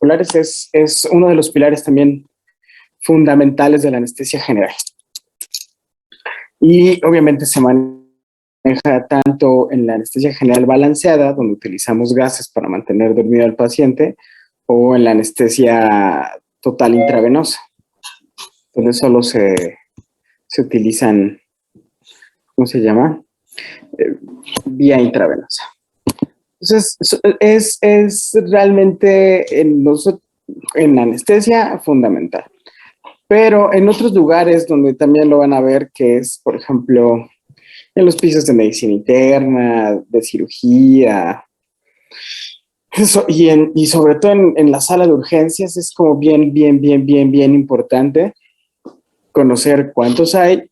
neuromusculares es uno de los pilares también fundamentales de la anestesia general. Y obviamente se maneja tanto en la anestesia general balanceada, donde utilizamos gases para mantener dormido al paciente, o en la anestesia total intravenosa, donde solo se utilizan, ¿cómo se llama? Vía intravenosa. Entonces, es realmente en anestesia fundamental. Pero en otros lugares donde también lo van a ver, que es, por ejemplo, en los pisos de medicina interna, de cirugía, eso, y sobre todo en la sala de urgencias, es como bien importante conocer cuántos hay,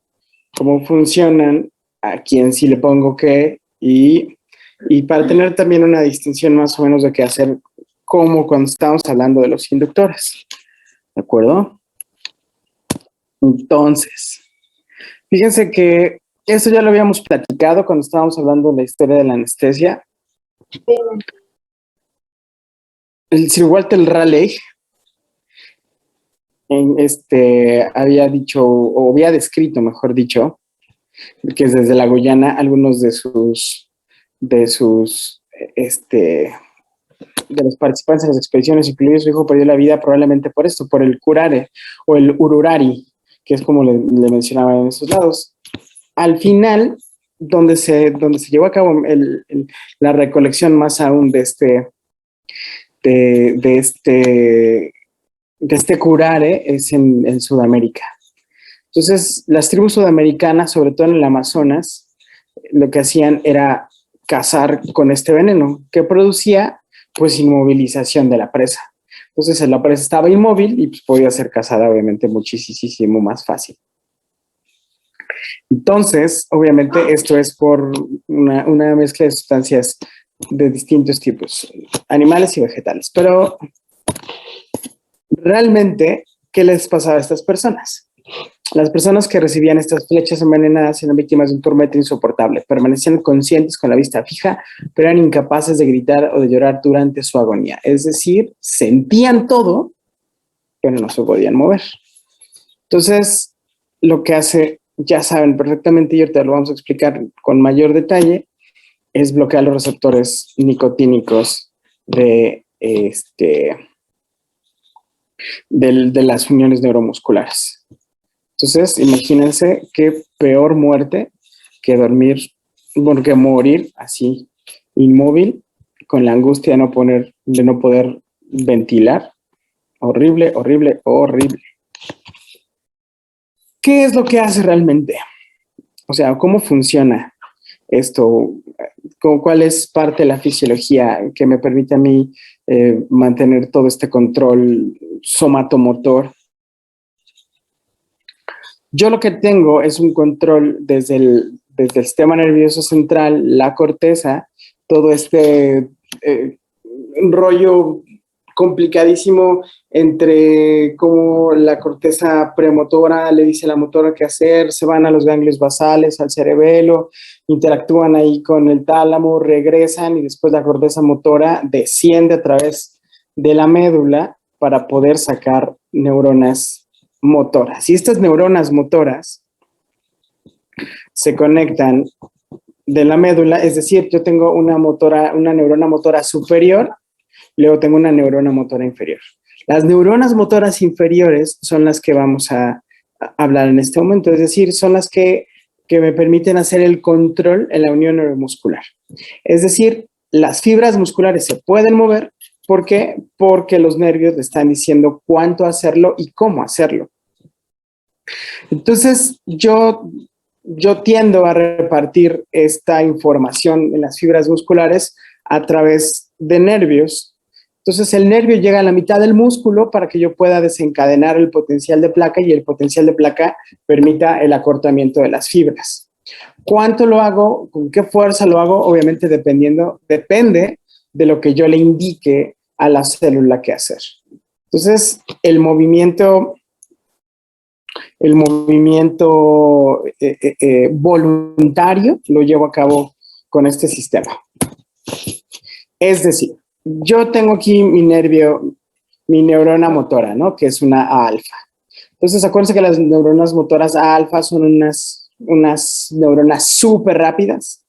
cómo funcionan, a quién sí le pongo qué, y para tener también una distinción más o menos de qué hacer, como cuando estamos hablando de los inductores. ¿De acuerdo? Entonces, fíjense que esto ya lo habíamos platicado cuando estábamos hablando de la historia de la anestesia. El Sir Walter Raleigh había dicho, o había descrito, mejor dicho, que desde la Guyana algunos de los participantes en las expediciones, incluido su hijo, perdió la vida probablemente por esto, por el curare o el ururari, que es como le mencionaba en esos lados. Al final, donde se llevó a cabo la recolección más aún de este curare es en Sudamérica. Entonces, las tribus sudamericanas, sobre todo en el Amazonas, lo que hacían era cazar con este veneno, que producía pues inmovilización de la presa. Entonces la presa estaba inmóvil y pues, podía ser cazada obviamente muchísimo más fácil. Entonces, obviamente esto es por una mezcla de sustancias de distintos tipos, animales y vegetales. Pero realmente, ¿qué les pasaba a estas personas? Las personas que recibían estas flechas envenenadas eran víctimas de un tormento insoportable. Permanecían conscientes con la vista fija, pero eran incapaces de gritar o de llorar durante su agonía. Es decir, sentían todo, pero no se podían mover. Entonces, lo que hace, ya saben perfectamente, y ahorita lo vamos a explicar con mayor detalle, es bloquear los receptores nicotínicos de las uniones neuromusculares. Entonces, imagínense qué peor muerte que morir así, inmóvil, con la angustia de no poder ventilar. Horrible. ¿Qué es lo que hace realmente? O sea, ¿cómo funciona esto? ¿Cuál es parte de la fisiología que me permite a mí mantener todo este control somatomotor? Yo lo que tengo es un control desde el sistema nervioso central, la corteza, todo este rollo complicadísimo entre cómo la corteza premotora le dice a la motora qué hacer, se van a los ganglios basales, al cerebelo, interactúan ahí con el tálamo, regresan y después la corteza motora desciende a través de la médula para poder sacar neuronas motoras. Y estas neuronas motoras se conectan de la médula, es decir, yo tengo una neurona motora superior, luego tengo una neurona motora inferior. Las neuronas motoras inferiores son las que vamos a hablar en este momento, es decir, son las que me permiten hacer el control en la unión neuromuscular. Es decir, las fibras musculares se pueden mover. ¿Por qué? Porque los nervios le están diciendo cuánto hacerlo y cómo hacerlo. Entonces, yo tiendo a repartir esta información en las fibras musculares a través de nervios. Entonces, el nervio llega a la mitad del músculo para que yo pueda desencadenar el potencial de placa y el potencial de placa permita el acortamiento de las fibras. ¿Cuánto lo hago? ¿Con qué fuerza lo hago? Obviamente depende de lo que yo le indique a la célula qué hacer. Entonces, el movimiento voluntario lo llevo a cabo con este sistema. Es decir, yo tengo aquí mi nervio mi neurona motora, ¿no? Que es una A alfa. Entonces, acuérdense que las neuronas motoras A alfa son unas neuronas súper rápidas,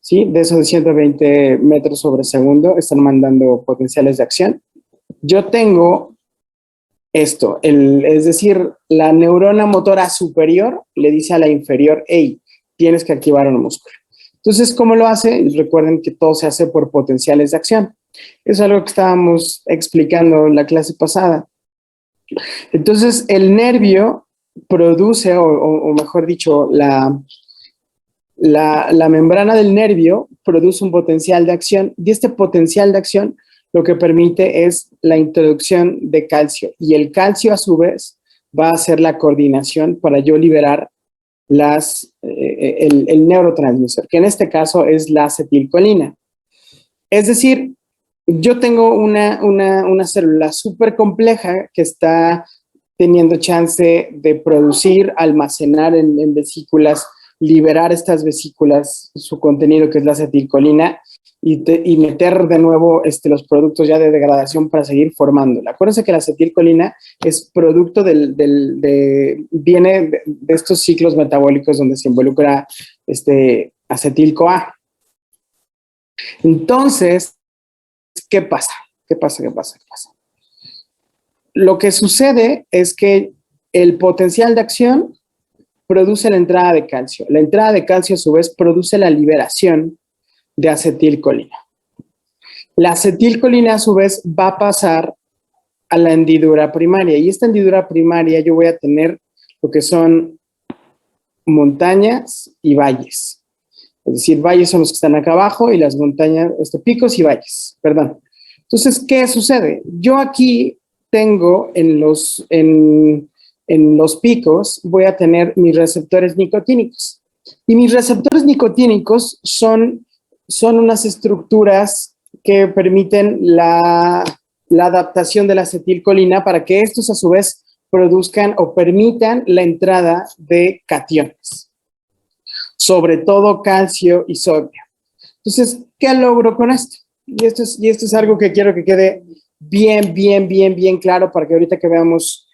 ¿sí? De esos de 120 metros sobre segundo, están mandando potenciales de acción. Yo tengo esto, es decir, la neurona motora superior le dice a la inferior, hey, tienes que activar un músculo. Entonces, ¿cómo lo hace? Recuerden que todo se hace por potenciales de acción. Eso es algo que estábamos explicando en la clase pasada. Entonces, el nervio produce, o mejor dicho, la membrana del nervio produce un potencial de acción y este potencial de acción lo que permite es la introducción de calcio y el calcio a su vez va a hacer la coordinación para yo liberar el neurotransmisor, que en este caso es la acetilcolina. Es decir, yo tengo una célula súper compleja que está teniendo chance de producir, almacenar en vesículas, liberar estas vesículas, su contenido que es la acetilcolina, y meter de nuevo los productos ya de degradación para seguir formándola. Acuérdense que la acetilcolina es producto viene de estos ciclos metabólicos donde se involucra acetil-CoA. Entonces, ¿qué pasa? ¿Qué pasa? Lo que sucede es que el potencial de acción produce la entrada de calcio. La entrada de calcio, a su vez, produce la liberación de acetilcolina. La acetilcolina, a su vez, va a pasar a la hendidura primaria. Y esta hendidura primaria yo voy a tener lo que son montañas y valles. Es decir, valles son los que están acá abajo y las montañas, picos y valles, perdón. Entonces, ¿qué sucede? Yo aquí tengo en los picos, voy a tener mis receptores nicotínicos. Y mis receptores nicotínicos son unas estructuras que permiten la adaptación de la acetilcolina para que estos a su vez produzcan o permitan la entrada de cationes, sobre todo calcio y sodio. Entonces, ¿qué logro con esto? Y esto es algo que quiero que quede bien claro para que ahorita que veamos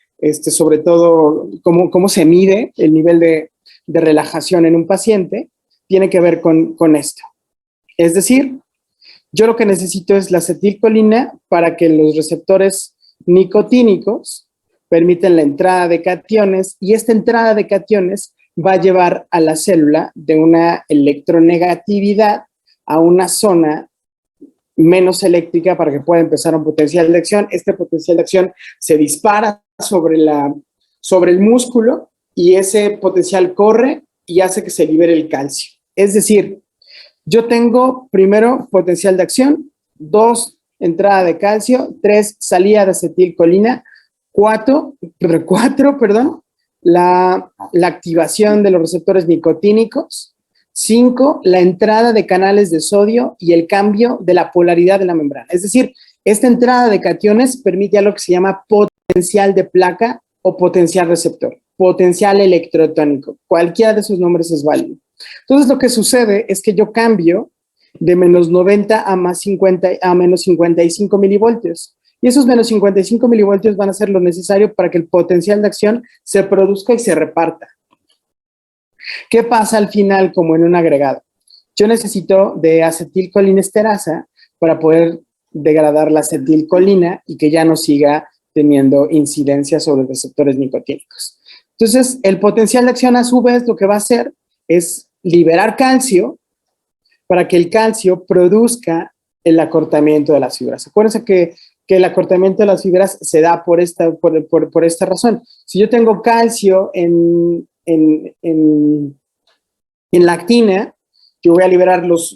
sobre todo cómo se mide el nivel de relajación en un paciente, tiene que ver con esto. Es decir, yo lo que necesito es la acetilcolina para que los receptores nicotínicos permiten la entrada de cationes y esta entrada de cationes va a llevar a la célula de una electronegatividad a una zona menos eléctrica para que pueda empezar un potencial de acción. Este potencial de acción se dispara sobre el músculo y ese potencial corre y hace que se libere el calcio. Es decir, yo tengo primero potencial de acción, 2, entrada de calcio, 3, salida de acetilcolina, 4, la activación de los receptores nicotínicos, 5, la entrada de canales de sodio y el cambio de la polaridad de la membrana. Es decir, esta entrada de cationes permite algo que se llama potencial de placa o potencial receptor, potencial electrotónico. Cualquiera de esos nombres es válido. Entonces, lo que sucede es que yo cambio de menos 90 a menos 55 milivoltios. Y esos menos 55 milivoltios van a ser lo necesario para que el potencial de acción se produzca y se reparta. ¿Qué pasa al final como en un agregado? Yo necesito de acetilcolinesterasa para poder degradar la acetilcolina y que ya no siga teniendo incidencia sobre receptores nicotínicos. Entonces, el potencial de acción a su vez lo que va a hacer es liberar calcio para que el calcio produzca el acortamiento de las fibras. Acuérdense que el acortamiento de las fibras se da por esta razón. Si yo tengo calcio en la actina, yo voy a liberar los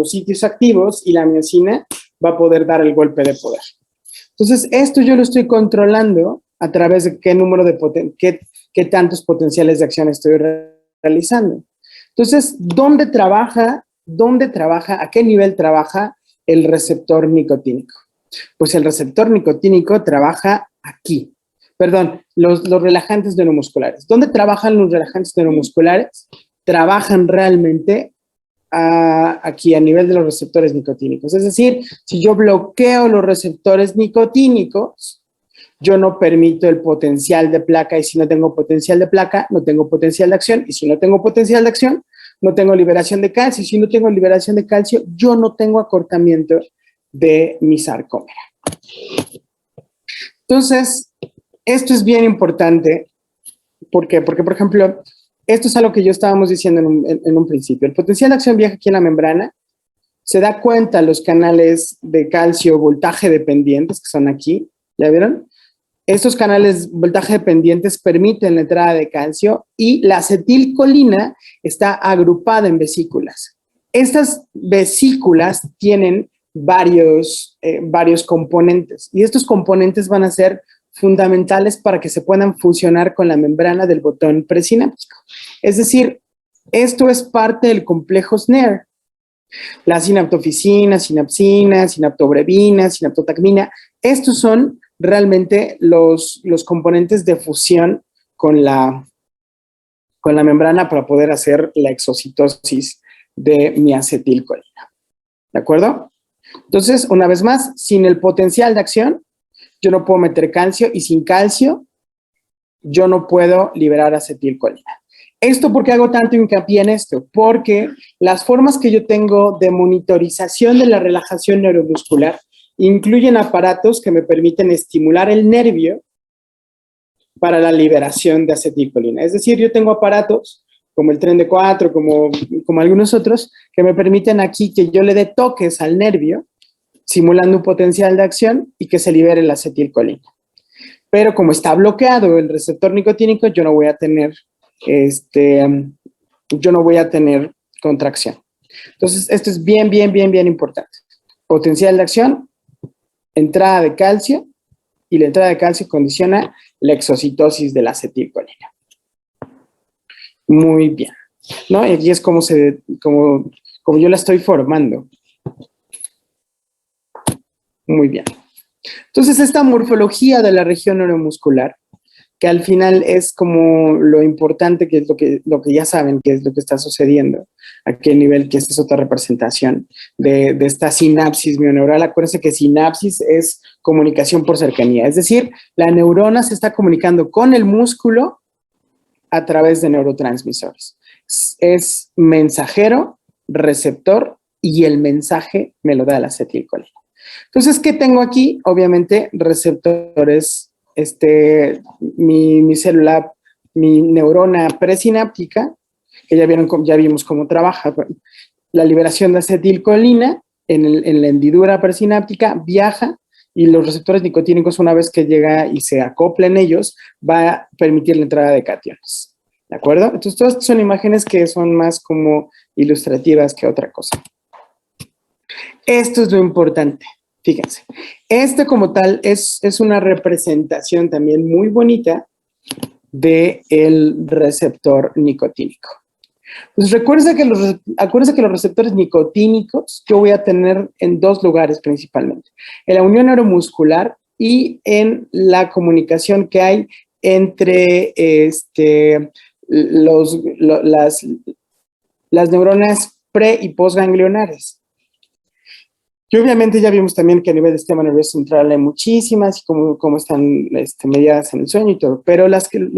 sitios activos y la miosina va a poder dar el golpe de poder. Entonces, esto yo lo estoy controlando a través de qué tantos potenciales de acción estoy realizando. Entonces, ¿dónde trabaja, a qué nivel trabaja el receptor nicotínico? Pues el receptor nicotínico trabaja aquí. Perdón, los relajantes neuromusculares. ¿Dónde trabajan los relajantes neuromusculares? Trabajan realmente aquí a nivel de los receptores nicotínicos. Es decir, si yo bloqueo los receptores nicotínicos, yo no permito el potencial de placa, y si no tengo potencial de placa, no tengo potencial de acción, y si no tengo potencial de acción, no tengo liberación de calcio, y si no tengo liberación de calcio, yo no tengo acortamiento de mi sarcómera. Entonces, esto es bien importante. ¿Por qué? Porque, por ejemplo, esto es algo que yo estábamos diciendo en un principio. El potencial de acción viaja aquí en la membrana, se da cuenta los canales de calcio voltaje dependientes, que son aquí, ¿ya vieron? Estos canales voltaje dependientes permiten la entrada de calcio y la acetilcolina está agrupada en vesículas. Estas vesículas tienen varios componentes y estos componentes van a ser fundamentales para que se puedan fusionar con la membrana del botón presináptico. Es decir, esto es parte del complejo SNARE. La sinaptofisina, sinapsina, sinaptobrevina, sinaptotacmina, estos son realmente los componentes de fusión con la membrana para poder hacer la exocitosis de mi acetilcolina. ¿De acuerdo? Entonces, una vez más, sin el potencial de acción, yo no puedo meter calcio, y sin calcio, yo no puedo liberar acetilcolina. ¿Esto por qué hago tanto hincapié en esto? Porque las formas que yo tengo de monitorización de la relajación neuromuscular incluyen aparatos que me permiten estimular el nervio para la liberación de acetilcolina. Es decir, yo tengo aparatos como el tren de 4, como algunos otros, que me permiten aquí que yo le dé toques al nervio, simulando un potencial de acción y que se libere la acetilcolina. Pero como está bloqueado el receptor nicotínico, yo no voy a tener contracción. Entonces, esto es bien importante. Potencial de acción, entrada de calcio, y la entrada de calcio condiciona la exocitosis de la acetilcolina. Muy bien, ¿no? Y aquí es como yo la estoy formando. Muy bien. Entonces, esta morfología de la región neuromuscular, que al final es como lo importante, que es lo que ya saben, que es lo que está sucediendo, a qué nivel, que esta es otra representación de esta sinapsis mioneural. Acuérdense que sinapsis es comunicación por cercanía, es decir, la neurona se está comunicando con el músculo a través de neurotransmisores. Es mensajero, receptor, y el mensaje me lo da la acetilcolina. Entonces, ¿qué tengo aquí? Obviamente, receptores, mi célula, mi neurona presináptica, que ya vimos cómo trabaja. La liberación de acetilcolina en la hendidura presináptica viaja, y los receptores nicotínicos, una vez que llega y se acopla en ellos, va a permitir la entrada de cationes. ¿De acuerdo? Entonces, todas estas son imágenes que son más como ilustrativas que otra cosa. Esto es lo importante. Fíjense, como tal es una representación también muy bonita del receptor nicotínico. Pues acuérdense que los receptores nicotínicos yo voy a tener en dos lugares principalmente: en la unión neuromuscular y en la comunicación que hay entre las neuronas pre- y postganglionares. Y obviamente ya vimos también que a nivel del sistema nervioso central hay muchísimas, y cómo están mediadas en el sueño y todo, pero los que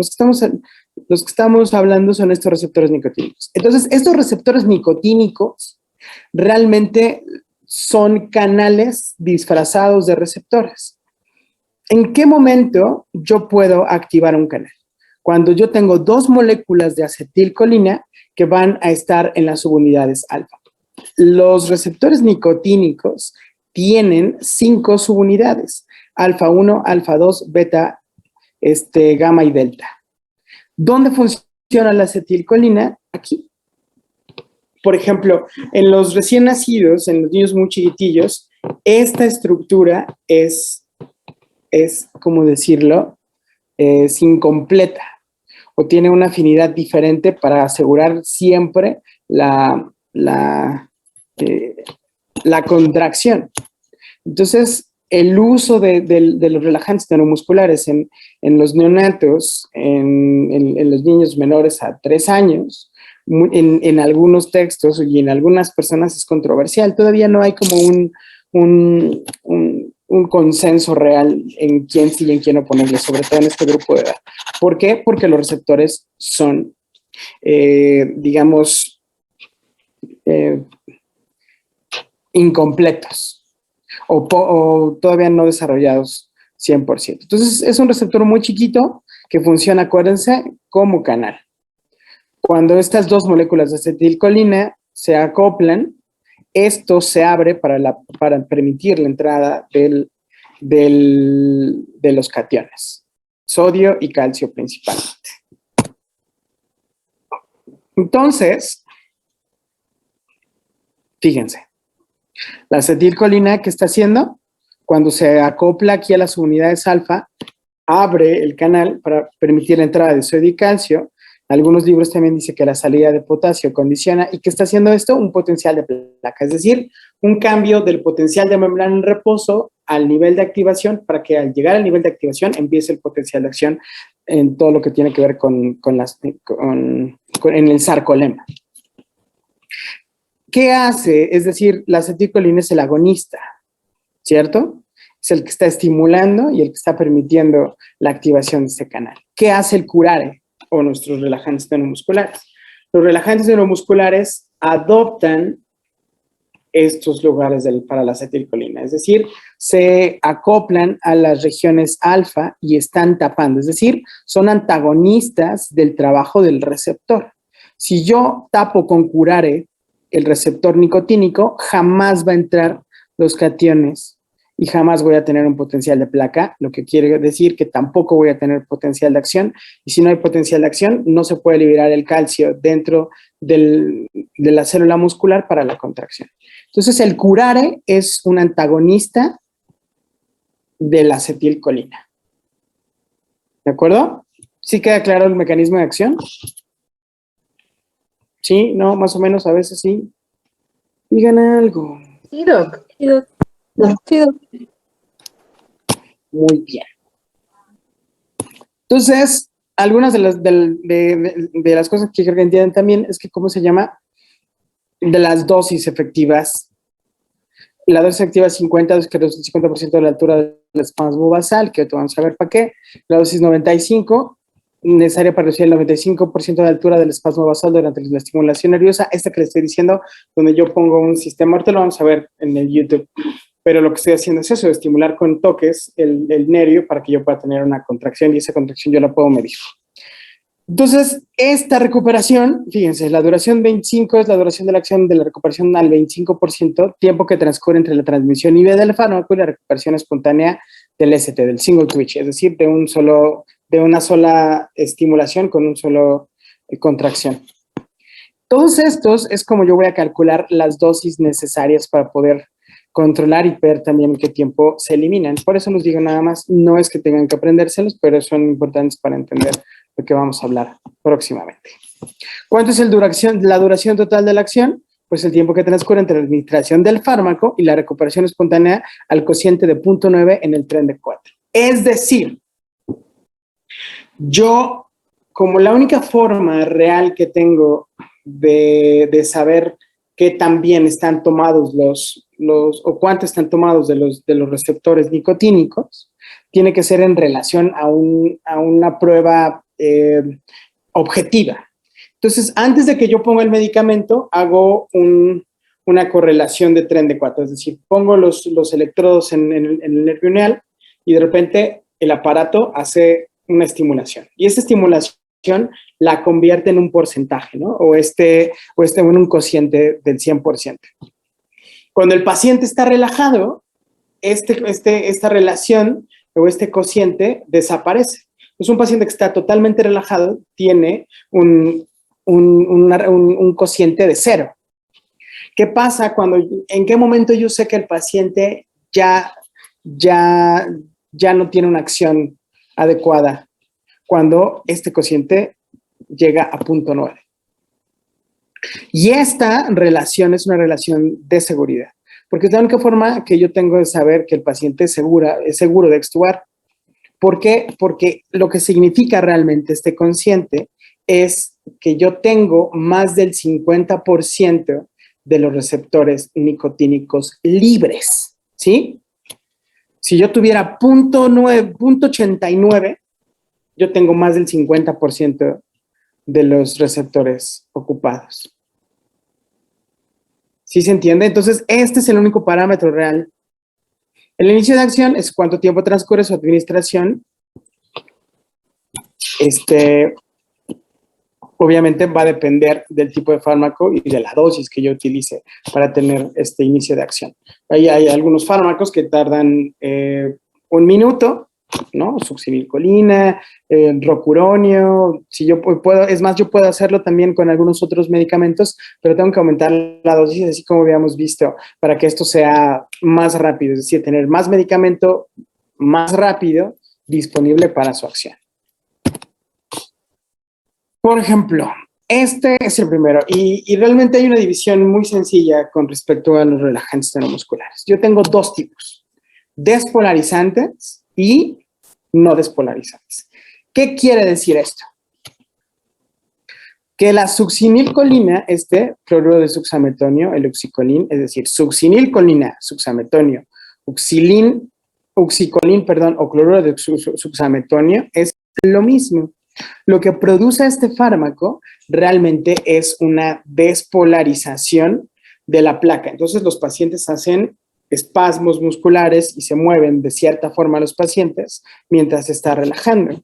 estamos hablando son estos receptores nicotínicos. Entonces, estos receptores nicotínicos realmente son canales disfrazados de receptores. ¿En qué momento yo puedo activar un canal? Cuando yo tengo dos moléculas de acetilcolina que van a estar en las subunidades alfa. Los receptores nicotínicos tienen 5 subunidades: alfa 1, alfa 2, beta, gamma y delta. ¿Dónde funciona la acetilcolina? Aquí. Por ejemplo, en los recién nacidos, en los niños muy chiquitillos, esta estructura es ¿cómo decirlo? Es incompleta, o tiene una afinidad diferente para asegurar siempre la contracción. Entonces, el uso de los relajantes neuromusculares en los neonatos, en los niños menores a 3 años, en algunos textos y en algunas personas es controversial. Todavía no hay como un consenso real en quién sí y en quién no ponerle, sobre todo en este grupo de edad. ¿Por qué? Porque los receptores son, digamos, incompletos o todavía no desarrollados 100%. Entonces, es un receptor muy chiquito que funciona, acuérdense, como canal. Cuando estas dos moléculas de acetilcolina se acoplan, esto se abre para permitir la entrada de los cationes, sodio y calcio principalmente. Entonces, fíjense, la acetilcolina, ¿qué está haciendo? Cuando se acopla aquí a las unidades alfa, abre el canal para permitir la entrada de sodio y calcio. Algunos libros también dicen que la salida de potasio condiciona. ¿Y qué está haciendo esto? Un potencial de placa, es decir, un cambio del potencial de membrana en reposo al nivel de activación para que al llegar al nivel de activación empiece el potencial de acción en todo lo que tiene que ver en el sarcolema. ¿Qué hace? Es decir, la acetilcolina es el agonista, ¿cierto? Es el que está estimulando y el que está permitiendo la activación de este canal. ¿Qué hace el curare o nuestros relajantes neuromusculares? Los relajantes neuromusculares adoptan estos lugares para la acetilcolina, es decir, se acoplan a las regiones alfa y están tapando, es decir, son antagonistas del trabajo del receptor. Si yo tapo con curare el receptor nicotínico, jamás va a entrar los cationes y jamás voy a tener un potencial de placa, lo que quiere decir que tampoco voy a tener potencial de acción, y si no hay potencial de acción, no se puede liberar el calcio dentro de la célula muscular para la contracción. Entonces, el curare es un antagonista de la acetilcolina. ¿De acuerdo? ¿Sí queda claro el mecanismo de acción? ¿Sí? ¿No? Más o menos, a veces sí. Digan algo. Sí, doc. Sí, doc. Sí, doc. Muy bien. Entonces, algunas de las cosas que creo que entienden también es que, ¿cómo se llama? De las dosis efectivas. La dosis efectiva es 50, que es el 50% de la altura del espasmo basal, que ahorita vamos a ver para qué. La dosis 95, necesaria para reducir el 95% de la altura del espasmo basal durante la estimulación nerviosa. Esta que les estoy diciendo, donde yo pongo un sistema, ahorita lo vamos a ver en el YouTube, pero lo que estoy haciendo es eso, estimular con toques el nervio para que yo pueda tener una contracción y esa contracción yo la puedo medir. Entonces, esta recuperación, fíjense, la duración 25 es la duración de la acción de la recuperación al 25%, tiempo que transcurre entre la transmisión IV del fármaco y la recuperación espontánea del ST, del single twitch, es decir, de una sola estimulación con un solo contracción. Todos estos es como yo voy a calcular las dosis necesarias para poder controlar y ver también en qué tiempo se eliminan. Por eso les digo nada más, no es que tengan que aprendérselos, pero son importantes para entender lo que vamos a hablar próximamente. ¿Cuánto es la duración total de la acción? Pues el tiempo que transcurre entre la administración del fármaco y la recuperación espontánea al cociente de 0.9 en el tren de 4. Es decir, yo, como la única forma real que tengo de saber qué tan bien están tomados o cuánto están tomados de los receptores nicotínicos, tiene que ser en relación a una prueba objetiva. Entonces, antes de que yo ponga el medicamento, hago una correlación de tren de 4, es decir, pongo los electrodos en el nervio uneal y de repente el aparato hace una estimulación. Y esta estimulación la convierte en un porcentaje, ¿no? O en un cociente del 100%. Cuando el paciente está relajado, esta relación o este cociente desaparece. Pues un paciente que está totalmente relajado tiene un cociente de 0. ¿Qué pasa en qué momento yo sé que el paciente ya no tiene una acción adecuada? Cuando este cociente llega a 0.9. Y esta relación es una relación de seguridad, porque es la única forma que yo tengo de saber que el paciente es seguro de extubar. ¿Por qué? Porque lo que significa realmente este cociente es que yo tengo más del 50% de los receptores nicotínicos libres, ¿sí? Si yo tuviera 0.89, yo tengo más del 50% de los receptores ocupados. ¿Sí se entiende? Entonces, este es el único parámetro real. El inicio de acción es cuánto tiempo transcurre su administración. Obviamente va a depender del tipo de fármaco y de la dosis que yo utilice para tener este inicio de acción. Ahí hay algunos fármacos que tardan 1 minuto, ¿no? Succinilcolina, rocuronio, si yo puedo, es más, yo puedo hacerlo también con algunos otros medicamentos, pero tengo que aumentar la dosis, así como habíamos visto, para que esto sea más rápido, es decir, tener más medicamento más rápido disponible para su acción. Por ejemplo, este es el primero y realmente hay una división muy sencilla con respecto a los relajantes neuromusculares. Yo tengo dos tipos, despolarizantes y no despolarizantes. ¿Qué quiere decir esto? Que la succinilcolina, cloruro de succemetonio, el oxicolín, es decir, succinilcolina, succemetonio, oxicolín, o cloruro de succemetonio es lo mismo. Lo que produce este fármaco realmente es una despolarización de la placa. Entonces los pacientes hacen espasmos musculares y se mueven de cierta forma los pacientes mientras se está relajando.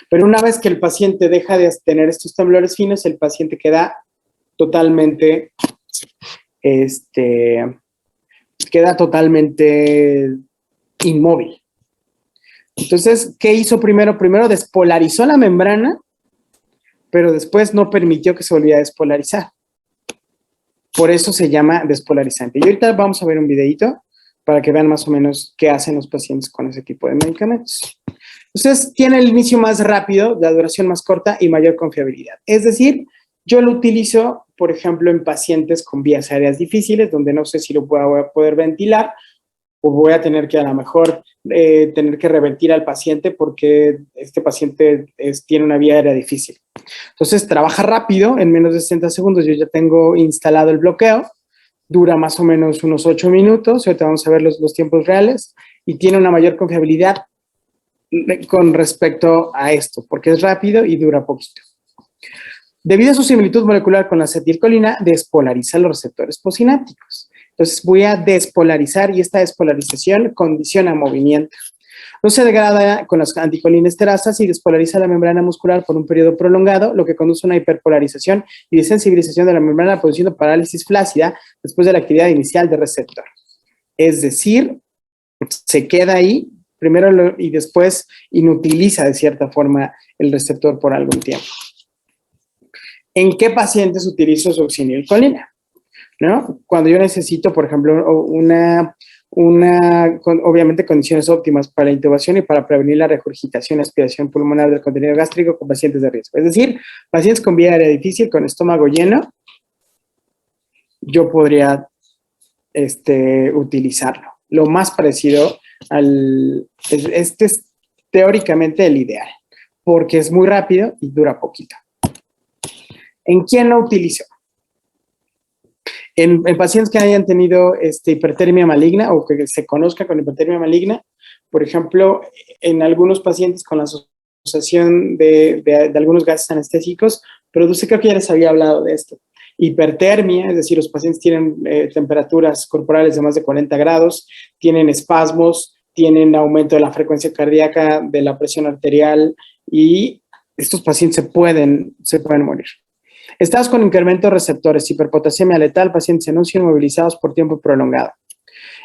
Pero una vez que el paciente deja de tener estos temblores finos, el paciente queda totalmente, inmóvil. Entonces, ¿qué hizo primero? Primero despolarizó la membrana, pero después no permitió que se volviera a despolarizar. Por eso se llama despolarizante. Y ahorita vamos a ver un videito para que vean más o menos qué hacen los pacientes con ese tipo de medicamentos. Entonces, tiene el inicio más rápido, la duración más corta y mayor confiabilidad. Es decir, yo lo utilizo, por ejemplo, en pacientes con vías aéreas difíciles, donde no sé si lo voy a poder ventilar, o voy a tener que a lo mejor tener que revertir al paciente porque este paciente tiene una vía aérea difícil. Entonces, trabaja rápido, en menos de 60 segundos yo ya tengo instalado el bloqueo, dura más o menos unos 8 minutos, ahorita vamos a ver los tiempos reales, y tiene una mayor confiabilidad con respecto a esto, porque es rápido y dura poquito. Debido a su similitud molecular con la acetilcolina, despolariza los receptores postsinápticos. Entonces voy a despolarizar y esta despolarización condiciona movimiento. No se degrada con las anticolinesterazas y despolariza la membrana muscular por un periodo prolongado, lo que conduce a una hiperpolarización y desensibilización de la membrana, produciendo parálisis flácida después de la actividad inicial del receptor. Es decir, se queda ahí primero y después inutiliza de cierta forma el receptor por algún tiempo. ¿En qué pacientes utilizo succinilcolina? ¿No? Cuando yo necesito, por ejemplo, obviamente condiciones óptimas para la intubación y para prevenir la regurgitación y aspiración pulmonar del contenido gástrico con pacientes de riesgo. Es decir, pacientes con vía aérea difícil, con estómago lleno, yo podría utilizarlo. Lo más parecido este es teóricamente el ideal, porque es muy rápido y dura poquito. ¿En quién lo utilizo? En pacientes que hayan tenido hipertermia maligna o que se conozca con hipertermia maligna, por ejemplo, en algunos pacientes con la asociación de algunos gases anestésicos, produce, creo que ya les había hablado de esto, hipertermia, es decir, los pacientes tienen temperaturas corporales de más de 40 grados, tienen espasmos, tienen aumento de la frecuencia cardíaca, de la presión arterial y estos pacientes se pueden morir. Estados con incremento de receptores, hiperpotasemia letal, pacientes en UCI inmovilizados por tiempo prolongado.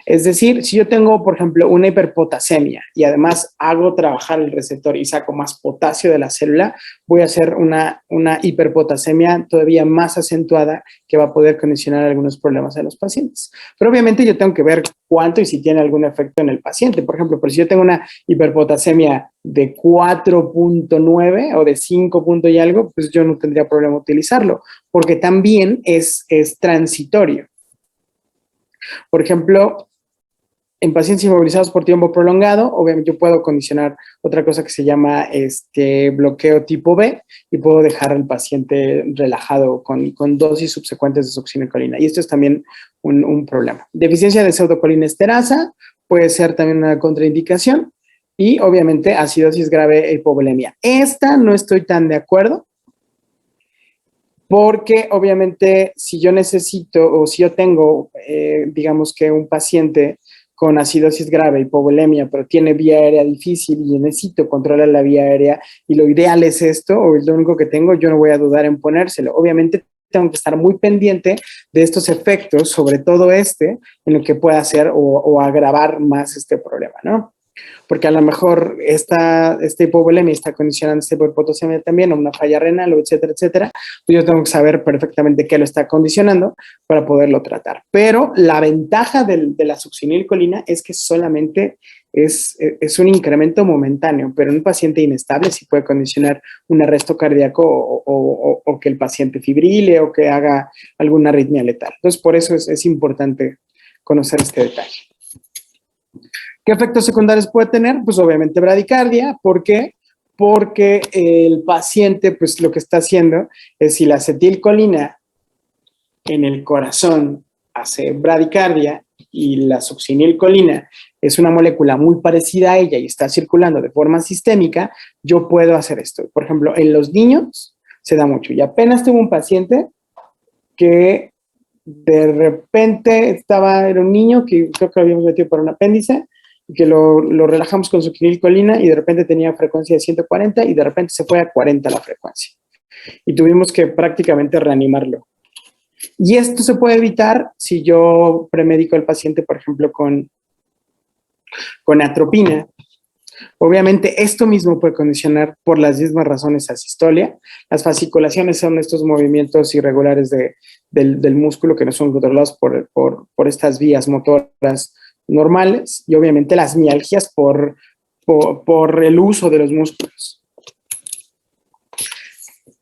Es decir, si yo tengo, por ejemplo, una hiperpotasemia y además hago trabajar el receptor y saco más potasio de la célula, voy a hacer una hiperpotasemia todavía más acentuada que va a poder condicionar algunos problemas en los pacientes. Pero obviamente yo tengo que ver cuánto y si tiene algún efecto en el paciente. Por ejemplo, si yo tengo una hiperpotasemia de 4.9 o de 5 punto y algo, pues yo no tendría problema utilizarlo, porque también es transitorio. Por ejemplo, En pacientes inmovilizados por tiempo prolongado, obviamente yo puedo condicionar otra cosa que se llama bloqueo tipo B y puedo dejar al paciente relajado con dosis subsecuentes de succinilcolina. Y esto es también un problema. Deficiencia de pseudocolinesteraza puede ser también una contraindicación y obviamente acidosis grave e hipovolemia. Esta no estoy tan de acuerdo porque obviamente si yo necesito o si yo tengo, digamos que un paciente con acidosis grave, hipovolemia, pero tiene vía aérea difícil y necesito controlar la vía aérea y lo ideal es esto, o es lo único que tengo, yo no voy a dudar en ponérselo. Obviamente tengo que estar muy pendiente de estos efectos, sobre todo en lo que pueda hacer o agravar más este problema, ¿no? Porque a lo mejor esta hipovolemia está condicionando esta hipopotasemia también, o una falla renal, o etcétera, etcétera. Pues yo tengo que saber perfectamente qué lo está condicionando para poderlo tratar. Pero la ventaja de la succinilcolina es que solamente es un incremento momentáneo, pero en un paciente inestable sí puede condicionar un arresto cardíaco o que el paciente fibrile o que haga alguna arritmia letal. Entonces, por eso es importante conocer este detalle. ¿Qué efectos secundarios puede tener? Pues obviamente bradicardia. ¿Por qué? Porque el paciente, pues lo que está haciendo es si la acetilcolina en el corazón hace bradicardia y la succinilcolina es una molécula muy parecida a ella y está circulando de forma sistémica, yo puedo hacer esto. Por ejemplo, en los niños se da mucho. Y apenas tuve un paciente que de repente era un niño que creo que lo habíamos metido por un apéndice, que lo relajamos con succinilcolina y de repente tenía frecuencia de 140 y de repente se fue a 40 la frecuencia. Y tuvimos que prácticamente reanimarlo. Y esto se puede evitar si yo premedico al paciente, por ejemplo, con atropina. Obviamente, esto mismo puede condicionar por las mismas razones asistolia. Las fasciculaciones son estos movimientos irregulares del músculo que no son controlados por estas vías motoras normales y obviamente las mialgias por el uso de los músculos.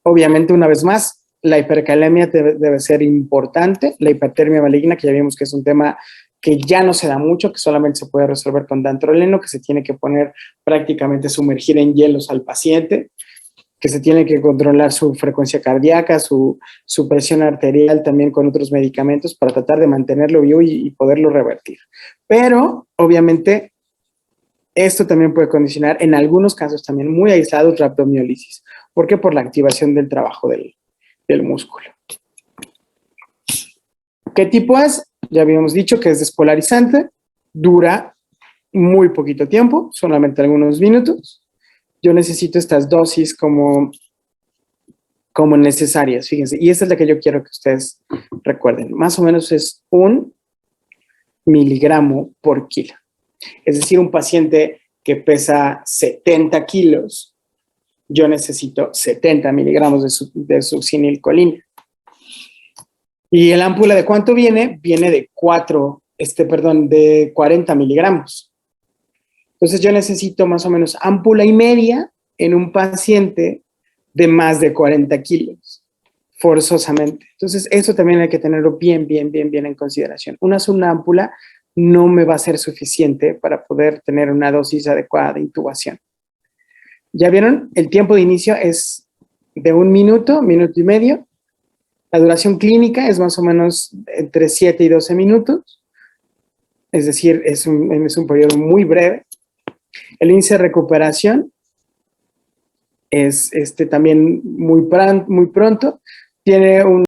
Obviamente, una vez más, la hipercalemia debe ser importante. La hipertermia maligna, que ya vimos que es un tema que ya no se da mucho, que solamente se puede resolver con dantroleno, que se tiene que poner prácticamente sumergir en hielos al paciente, que se tiene que controlar su frecuencia cardíaca, su presión arterial también con otros medicamentos para tratar de mantenerlo vivo y poderlo revertir. Pero, obviamente, esto también puede condicionar, en algunos casos también muy aislados, rhabdomiólisis. ¿Por qué? Por la activación del trabajo del músculo. ¿Qué tipo es? Ya habíamos dicho que es despolarizante, dura muy poquito tiempo, solamente algunos minutos. Yo necesito estas dosis como necesarias, fíjense. Y esta es la que yo quiero que ustedes recuerden. Más o menos es 1 miligramo por kilo. Es decir, un paciente que pesa 70 kilos, yo necesito 70 miligramos de succinilcolina. ¿Y el ámpula de cuánto viene? Viene de 40 miligramos. Entonces yo necesito más o menos ámpula y media en un paciente de más de 40 kilos, forzosamente. Entonces eso también hay que tenerlo bien en consideración. Una sola ámpula no me va a ser suficiente para poder tener una dosis adecuada de intubación. ¿Ya vieron? El tiempo de inicio es de 1 minuto, minuto y medio. La duración clínica es más o menos entre 7 y 12 minutos. Es decir, es un periodo muy breve. El índice de recuperación es también muy pronto. Tiene un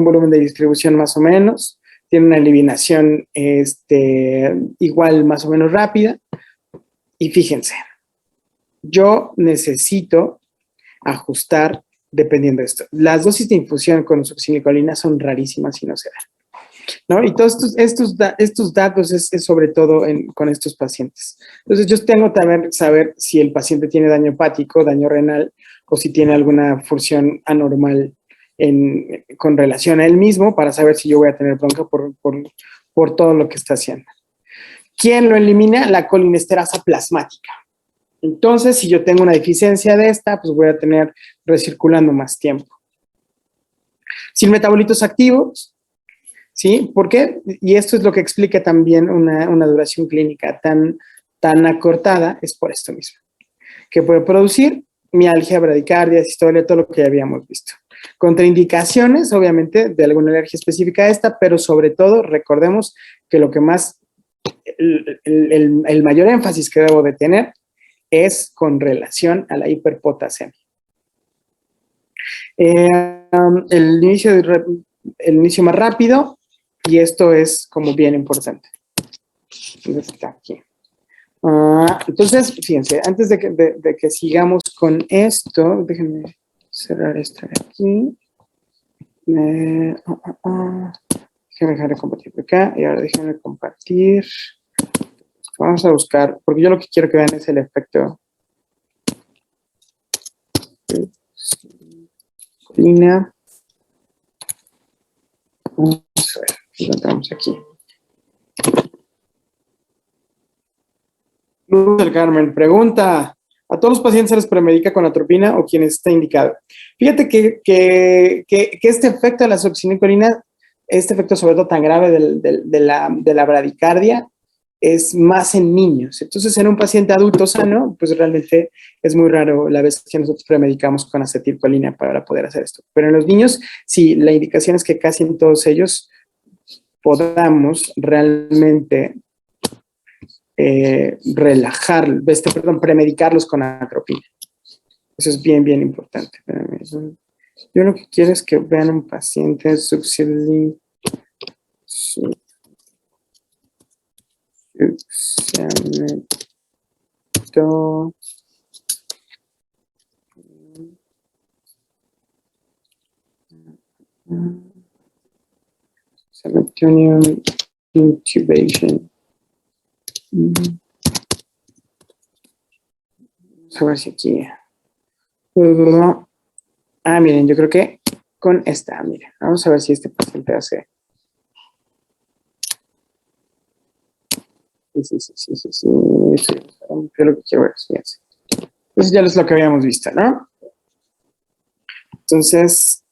volumen de distribución más o menos. Tiene una eliminación igual más o menos rápida. Y fíjense, yo necesito ajustar dependiendo de esto. Las dosis de infusión con succinilcolina son rarísimas y no se dan, ¿no? Y todos estos datos es sobre todo con estos pacientes. Entonces, yo tengo que saber si el paciente tiene daño hepático, daño renal, o si tiene alguna función anormal con relación a él mismo, para saber si yo voy a tener bronca por todo lo que está haciendo. ¿Quién lo elimina? La colinesterasa plasmática. Entonces, si yo tengo una deficiencia de esta, pues voy a tener recirculando más tiempo. Sin metabolitos activos, ¿Sí? ¿Por qué? Y esto es lo que explica también una duración clínica tan acortada, es por esto mismo. Que puede producir mialgia, bradicardia, sistolia, todo lo que ya habíamos visto. Contraindicaciones, obviamente, de alguna alergia específica a esta, pero sobre todo, recordemos que lo que más, el mayor énfasis que debo de tener es con relación a la hiperpotasemia. El inicio más rápido, y esto es como bien importante. Está aquí. Entonces, fíjense, antes de que sigamos con esto, déjenme cerrar esto de aquí. Déjenme dejar de compartir por acá y ahora déjenme compartir. Vamos a buscar, porque yo lo que quiero que vean es el efecto. Colina. Vamos a ver, encontramos aquí. Luz del Carmen pregunta: ¿a todos los pacientes se les premedica con atropina o quien está indicado? Fíjate que este efecto de la succinilcolina, este efecto sobre todo tan grave de la bradicardia, es más en niños. Entonces, en un paciente adulto sano, pues realmente es muy raro la vez que nosotros premedicamos con acetilcolina para poder hacer esto. Pero en los niños, sí, la indicación es que casi en todos ellos podamos realmente premedicarlos con atropina. Eso es bien, bien importante. Yo lo que quiero es que vean un paciente succinil. Samectonium intubation. Vamos a ver si aquí. Miren, yo creo que con esta, miren. Vamos a ver si este paciente hace. Sí. Yo lo que quiero ver, fíjense. Eso ya es lo que habíamos visto, ¿no? Entonces,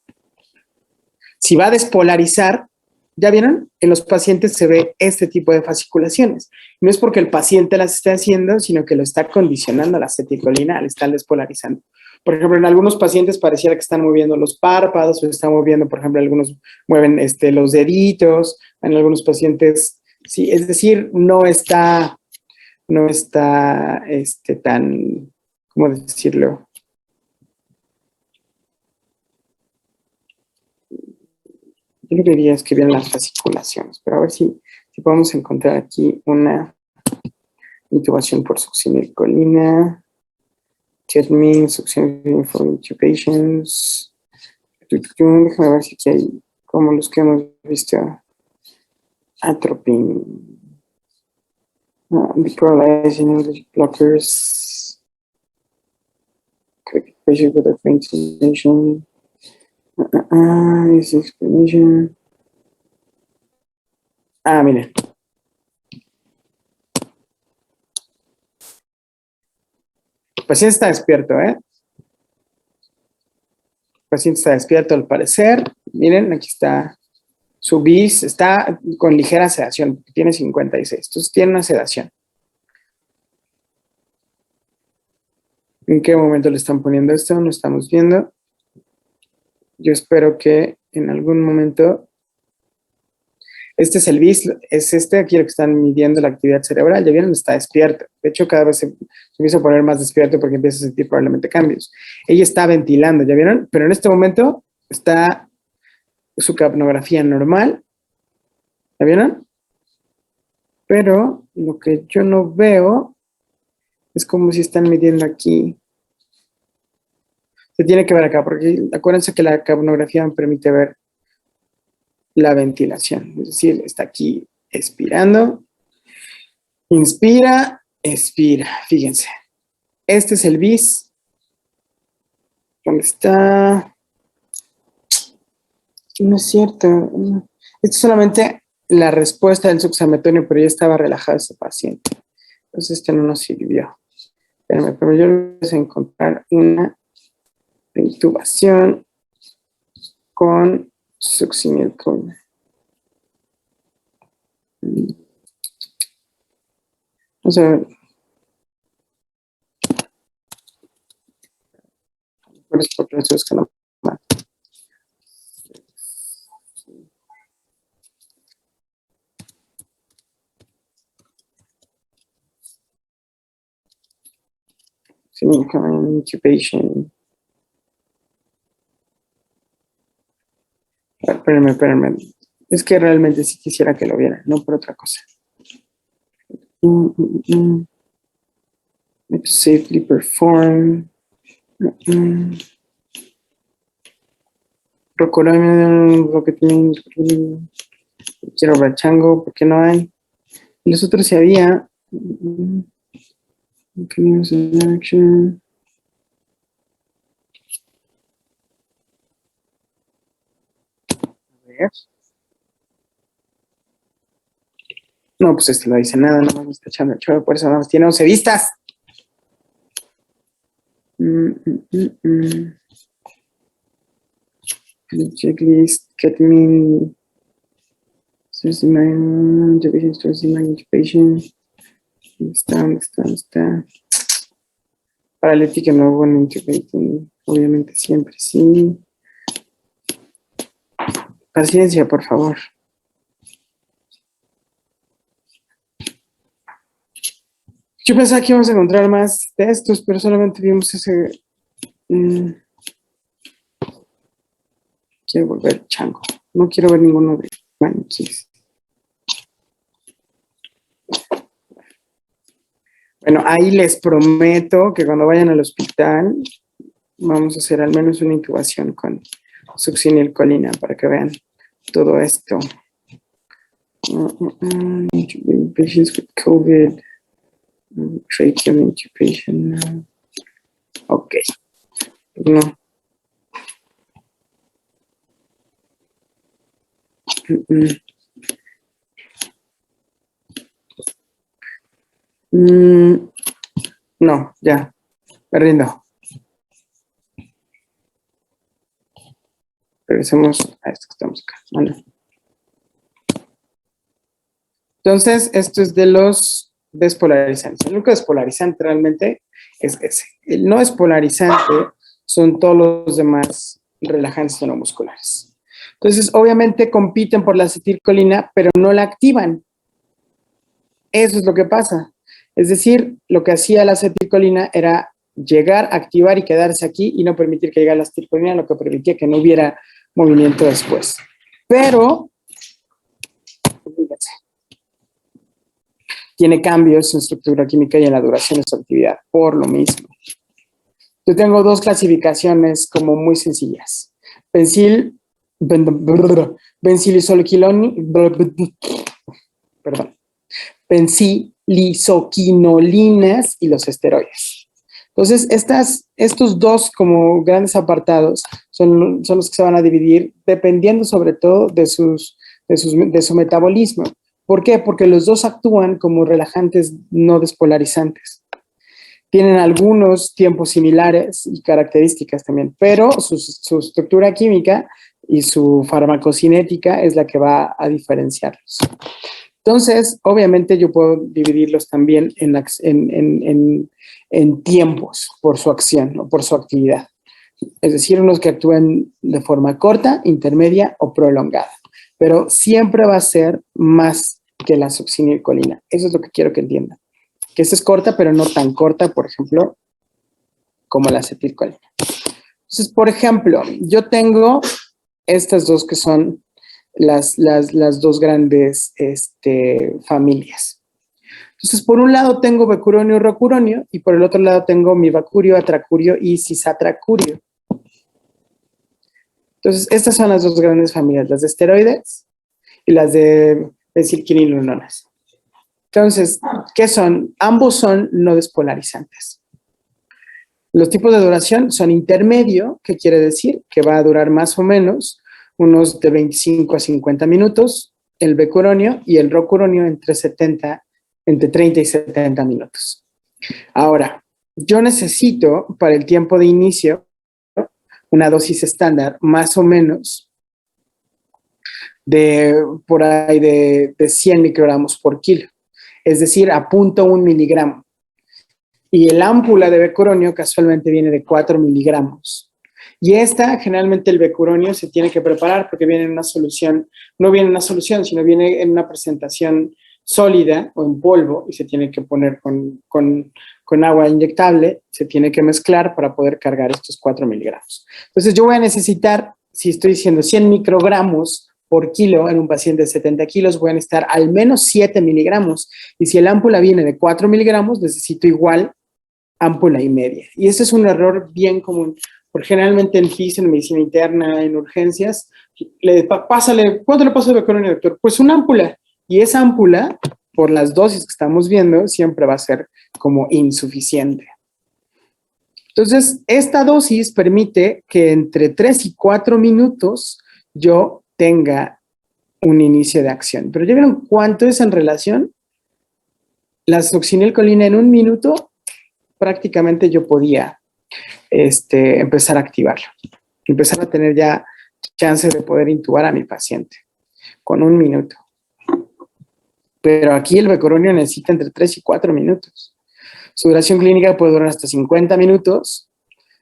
si va a despolarizar, ¿ya vieron? En los pacientes se ve este tipo de fasciculaciones. No es porque el paciente las esté haciendo, sino que lo está condicionando a la acetilcolina al estar despolarizando. Por ejemplo, en algunos pacientes pareciera que están moviendo los párpados o están moviendo, por ejemplo, algunos mueven los deditos. En algunos pacientes, sí, es decir, no está tan, ¿cómo decirlo? Yo lo que diría es que vean las fasciculaciones, pero a ver si podemos encontrar aquí una intubación por succinilcolina, Chetmin, succinilcolina for intubations. Déjame ver si aquí hay, como los que hemos visto, atropine, depolarizing blockers, pressure without ventilation. Is explanation. Miren. El paciente está despierto, ¿eh? El paciente está despierto al parecer. Miren, aquí está su BIS. Está con ligera sedación, tiene 56. Entonces tiene una sedación. ¿En qué momento le están poniendo esto? No estamos viendo. Yo espero que en algún momento. Este es el BIS, es aquí lo que están midiendo la actividad cerebral. Ya vieron, está despierto. De hecho, cada vez se empieza a poner más despierto porque empieza a sentir probablemente cambios. Ella está ventilando, ¿ya vieron? Pero en este momento está su capnografía normal. ¿Ya vieron? Pero lo que yo no veo es como si están midiendo aquí. Se tiene que ver acá, porque acuérdense que la capnografía me permite ver la ventilación. Es decir, está aquí expirando. Inspira, expira. Fíjense. Este es el BIS. ¿Dónde está? No es cierto. Esto es solamente la respuesta del succinilcolina, pero ya estaba relajado ese paciente. Entonces este no nos sirvió. Espérenme, pero yo voy a encontrar una intubación con succinilcolina. Vamos a ver. ¿Cuál es por eso es que no? Sí, incubation. Espérenme. Es que realmente sí quisiera que lo vieran, no por otra cosa. Need to safely perform. Quiero ver chango, ¿por qué no hay? Y los otros sí había. Action. A ver. No, pues este no dice nada, no me está echando el chavo, por eso nada más tiene 11 vistas. Checklist, ketamine, incubation. ¿Dónde está? Paralítica no hubo en incubating, obviamente siempre sí. Paciencia, por favor. Yo pensaba que íbamos a encontrar más de estos, pero solamente vimos ese. Quiero volver chango. No quiero ver ninguno de maniquíes. Bueno, ahí les prometo que cuando vayan al hospital vamos a hacer al menos una intubación con succinilcolina para que vean todo esto. Patients with COVID. Tracheal intubation. Ok. No. No, ya. Me rindo. Regresemos a esto que estamos acá. Vale. Entonces, esto es de los despolarizantes. El único despolarizante realmente es ese. El no despolarizante son todos los demás relajantes neuromusculares. Entonces, obviamente compiten por la acetilcolina, pero no la activan. Eso es lo que pasa. Es decir, lo que hacía la acetilcolina era llegar, activar y quedarse aquí y no permitir que llegara la acetilcolina, lo que permitía que no hubiera movimiento después. Pero, fíjense, tiene cambios en estructura química y en la duración de su actividad, por lo mismo. Yo tengo dos clasificaciones como muy sencillas. Benzilisoquinolinas y los esteroides. Entonces, estos dos como grandes apartados son los que se van a dividir dependiendo sobre todo de su metabolismo. ¿Por qué? Porque los dos actúan como relajantes no despolarizantes. Tienen algunos tiempos similares y características también, pero su estructura química y su farmacocinética es la que va a diferenciarlos. Entonces, obviamente yo puedo dividirlos también en tiempos por su acción o por su actividad. Es decir, unos que actúan de forma corta, intermedia o prolongada. Pero siempre va a ser más que la succinilcolina. Eso es lo que quiero que entiendan. Que esta es corta, pero no tan corta, por ejemplo, como la acetilcolina. Entonces, por ejemplo, yo tengo estas dos que son las dos grandes familias. Entonces, por un lado tengo becuronio y rocuronio, y por el otro lado tengo mivacurio, atracurio y cisatracurio. Entonces, estas son las dos grandes familias, las de esteroides y las de benzilquinilidonas. Entonces, ¿qué son? Ambos son no despolarizantes. Los tipos de duración son intermedio, que quiere decir que va a durar más o menos unos de 25 a 50 minutos, el becuronio, y el rocuronio entre 30 y 70 minutos. Ahora, yo necesito para el tiempo de inicio una dosis estándar más o menos por ahí de 100 microgramos por kilo, es decir, a 0.1 miligramo. Y el ámpula de becuronio casualmente viene de 4 miligramos. Y generalmente el becuronio se tiene que preparar porque viene en una solución, no viene en una solución, sino viene en una presentación sólida o en polvo y se tiene que poner con agua inyectable, se tiene que mezclar para poder cargar estos 4 miligramos. Entonces yo voy a necesitar, si estoy diciendo 100 microgramos por kilo en un paciente de 70 kilos, voy a necesitar al menos 7 miligramos. Y si el ámpula viene de 4 miligramos, necesito igual ámpula y media. Y ese es un error bien común, porque generalmente en FIS, en medicina interna, en urgencias, pásale, ¿cuánto le paso de becuronio, doctor? Pues una ámpula. Y esa ámpula, por las dosis que estamos viendo, siempre va a ser como insuficiente. Entonces, esta dosis permite que entre 3 y 4 minutos yo tenga un inicio de acción. Pero ¿ya vieron cuánto es en relación? La succinilcolina en 1 minuto, prácticamente yo podía empezar a activarlo. Empezar a tener ya chance de poder intubar a mi paciente con 1 minuto. Pero aquí el becuronio necesita entre 3 y 4 minutos. Su duración clínica puede durar hasta 50 minutos.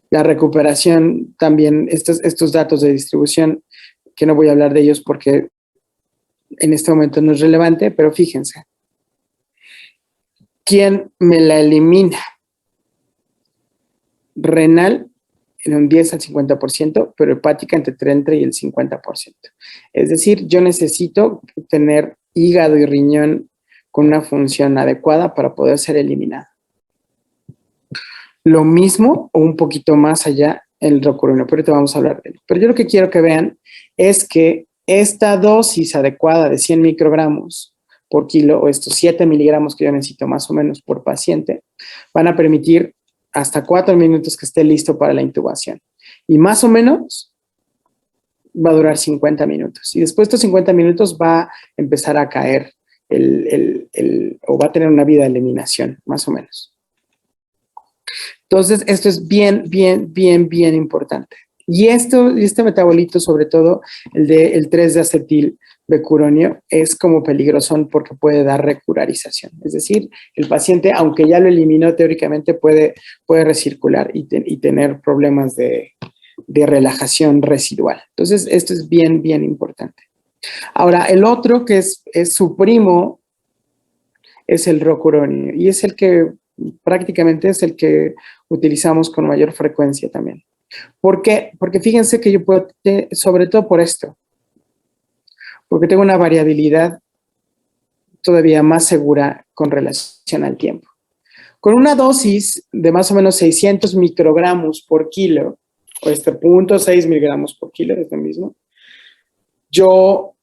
La recuperación también, estos datos de distribución, que no voy a hablar de ellos porque en este momento no es relevante, pero fíjense. ¿Quién me la elimina? Renal en un 10 al 50%, pero hepática entre el 30 y el 50%. Es decir, yo necesito tener hígado y riñón con una función adecuada para poder ser eliminado. Lo mismo o un poquito más allá el rocuronio, pero ahorita vamos a hablar de él. Pero yo lo que quiero que vean es que esta dosis adecuada de 100 microgramos por kilo, o estos 7 miligramos que yo necesito más o menos por paciente, van a permitir hasta 4 minutos que esté listo para la intubación. Y más o menos va a durar 50 minutos. Y después de estos 50 minutos va a empezar a caer o va a tener una vida de eliminación, más o menos. Entonces, esto es bien importante. Y este metabolito, sobre todo el 3-de-acetilbecuronio, es como peligrosón porque puede dar recurarización. Es decir, el paciente, aunque ya lo eliminó teóricamente, puede recircular y tener problemas de relajación residual. Entonces, esto es bien importante. Ahora, el otro que es su primo es el rocuronio y es el que prácticamente es el que utilizamos con mayor frecuencia también. ¿Por qué? Porque fíjense que yo puedo, sobre todo por esto, porque tengo una variabilidad todavía más segura con relación al tiempo. Con una dosis de más o menos 600 microgramos por kilo, o 0.6 miligramos por kilo, es lo mismo, yo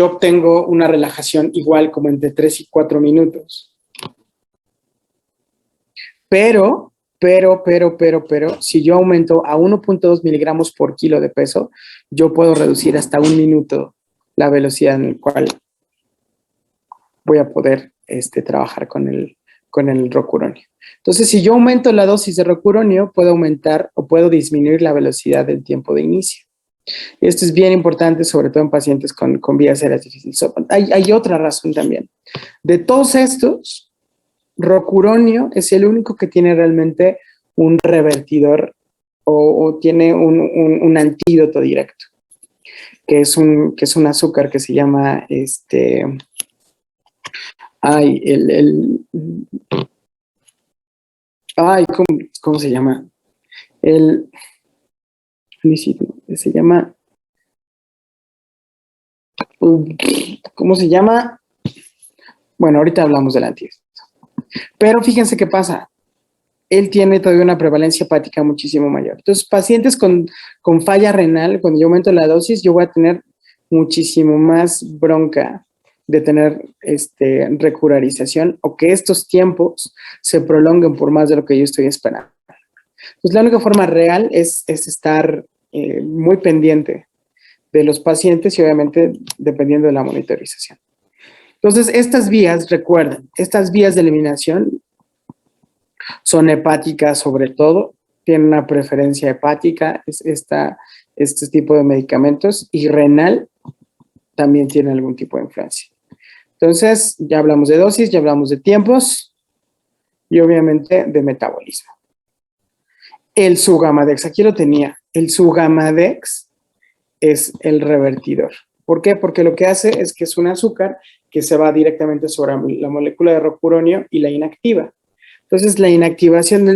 obtengo una relajación igual como entre 3 y 4 minutos. Pero, si yo aumento a 1.2 miligramos por kilo de peso, yo puedo reducir hasta 1 minuto la velocidad en la cual voy a poder trabajar con el rocuronio. Entonces, si yo aumento la dosis de rocuronio, puedo aumentar o puedo disminuir la velocidad del tiempo de inicio. Y esto es bien importante, sobre todo en pacientes con vías aéreas difíciles. Hay otra razón también. De todos estos, rocuronio es el único que tiene realmente un revertidor o tiene un antídoto directo, que es un azúcar que se llama ¿cómo se llama? Se llama, ¿cómo se llama? Bueno, ahorita hablamos del antídoto. Pero fíjense qué pasa. Él tiene todavía una prevalencia hepática muchísimo mayor. Entonces, pacientes con falla renal, cuando yo aumento la dosis, yo voy a tener muchísimo más bronca de tener recurarización o que estos tiempos se prolonguen por más de lo que yo estoy esperando. Pues la única forma real es estar muy pendiente de los pacientes y obviamente dependiendo de la monitorización. Entonces, estas vías, recuerden, estas vías de eliminación son hepáticas sobre todo, tienen una preferencia hepática, esta este tipo de medicamentos, y renal también tiene algún tipo de influencia. Entonces, ya hablamos de dosis, ya hablamos de tiempos y obviamente de metabolismo. El Sugamadex, aquí lo tenía. El Sugamadex es el revertidor. ¿Por qué? Porque lo que hace es que es un azúcar que se va directamente sobre la molécula de rocuronio y la inactiva. Entonces, la inactivación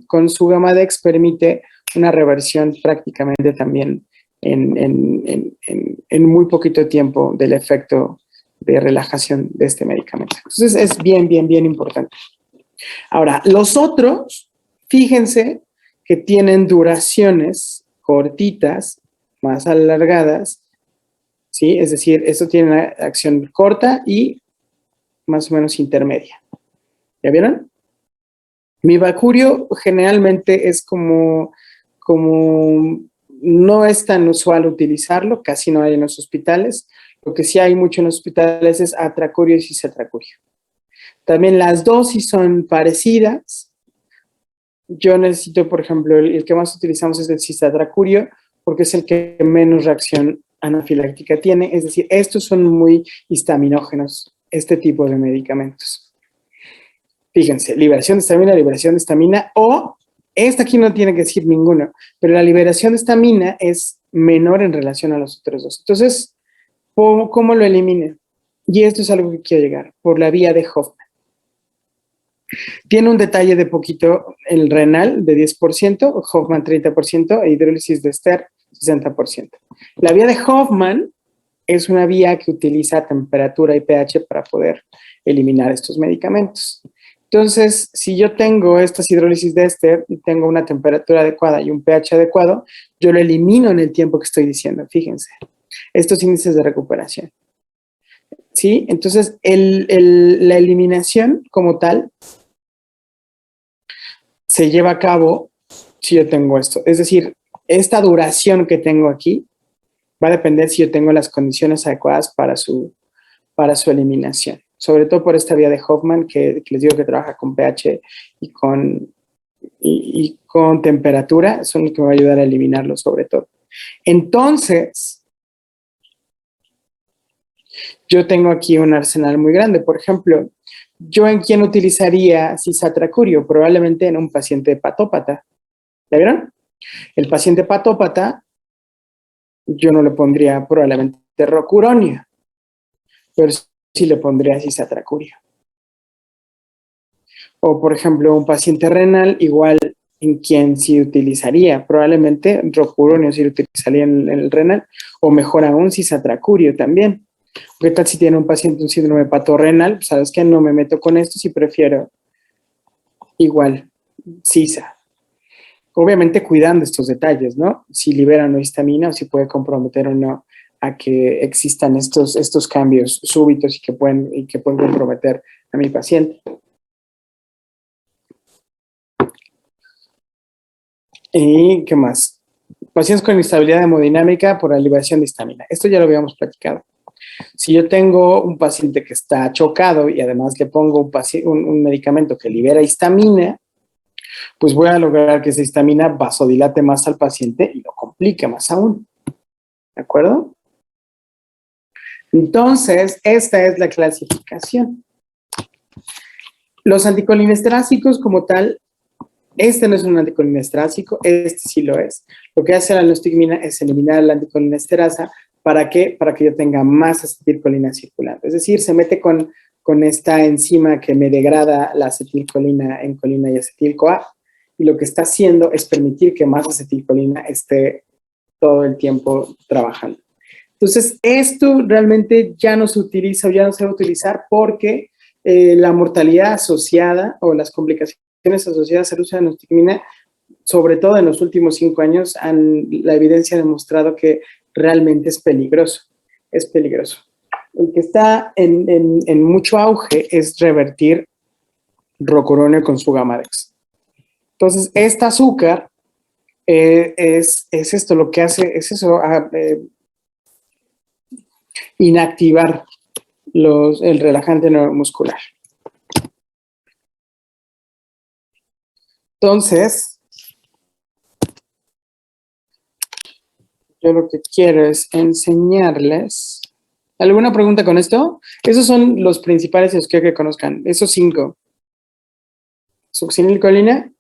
con Sugamadex permite una reversión prácticamente también en muy poquito tiempo del efecto de relajación de este medicamento. Entonces, es bien, bien, bien importante. Ahora, los otros, fíjense que tienen duraciones cortitas, más alargadas, ¿sí? Es decir, esto tiene una acción corta y más o menos intermedia. ¿Ya vieron? Mibacurio generalmente es como no es tan usual utilizarlo, casi no hay en los hospitales. Lo que sí hay mucho en los hospitales es atracurio y cisatracurio. También las dosis son parecidas. Yo necesito, por ejemplo, el que más utilizamos es el cisatracurio, porque es el que menos reacción anafiláctica tiene. Es decir, estos son muy histaminógenos, este tipo de medicamentos. Fíjense, liberación de estamina, o esta aquí no tiene que decir ninguno, pero la liberación de estamina es menor en relación a los otros dos. Entonces, ¿cómo lo elimina? Y esto es algo que quiero llegar, por la vía de Hoffman. Tiene un detalle de poquito, el renal de 10%, Hoffman 30% e hidrólisis de Ester 60%. La vía de Hoffman es una vía que utiliza temperatura y pH para poder eliminar estos medicamentos. Entonces, si yo tengo estas hidrólisis de Ester y tengo una temperatura adecuada y un pH adecuado, yo lo elimino en el tiempo que estoy diciendo, fíjense. Estos índices de recuperación. ¿Sí? Entonces, la eliminación como tal se lleva a cabo si yo tengo esto. Es decir, esta duración que tengo aquí va a depender si yo tengo las condiciones adecuadas para su eliminación. Sobre todo por esta vía de Hoffman que les digo que trabaja con pH y con temperatura, son los que me va a ayudar a eliminarlo sobre todo. Entonces, yo tengo aquí un arsenal muy grande. Por ejemplo, ¿yo en quién utilizaría cisatracurio? Probablemente en un paciente hepatópata. ¿Ya vieron? El paciente hepatópata, yo no le pondría probablemente rocuronio, pero sí le pondría cisatracurio. O, por ejemplo, un paciente renal, igual en quien sí utilizaría, probablemente rocuronio sí lo utilizaría en el renal, o mejor aún, cisatracurio también. ¿Qué tal si tiene un paciente un síndrome hepatorrenal? ¿Sabes qué? No me meto con esto, si prefiero igual, cisa. Obviamente cuidando estos detalles, ¿no? Si libera o no histamina o si puede comprometer o no a que existan estos cambios súbitos y que pueden comprometer a mi paciente. ¿Y qué más? Pacientes con inestabilidad hemodinámica por la liberación de histamina. Esto ya lo habíamos platicado. Si yo tengo un paciente que está chocado y además le pongo un medicamento que libera histamina, pues voy a lograr que esa histamina vasodilate más al paciente y lo complique más aún. ¿De acuerdo? Entonces, esta es la clasificación. Los anticolinesterásicos como tal, este no es un anticolinesterásico, este sí lo es. Lo que hace la alostigmina es eliminar la anticolinesterasa. ¿Para qué? Para que yo tenga más acetilcolina circulante. Es decir, se mete con esta enzima que me degrada la acetilcolina en colina y acetil-CoA, y lo que está haciendo es permitir que más acetilcolina esté todo el tiempo trabajando. Entonces, esto realmente ya no se utiliza o ya no se va a utilizar porque la mortalidad asociada o las complicaciones asociadas al uso de anostigmina, sobre todo en los últimos 5 años, la evidencia ha demostrado que realmente es peligroso. Es peligroso. El que está en mucho auge es revertir rocuronio con Sugamadex. Entonces, este azúcar es esto, lo que hace es eso, inactivar el relajante neuromuscular. Entonces, yo lo que quiero es enseñarles. ¿Alguna pregunta con esto? Esos son los principales y los que quiero que conozcan. Esos 5. Succinilcolina,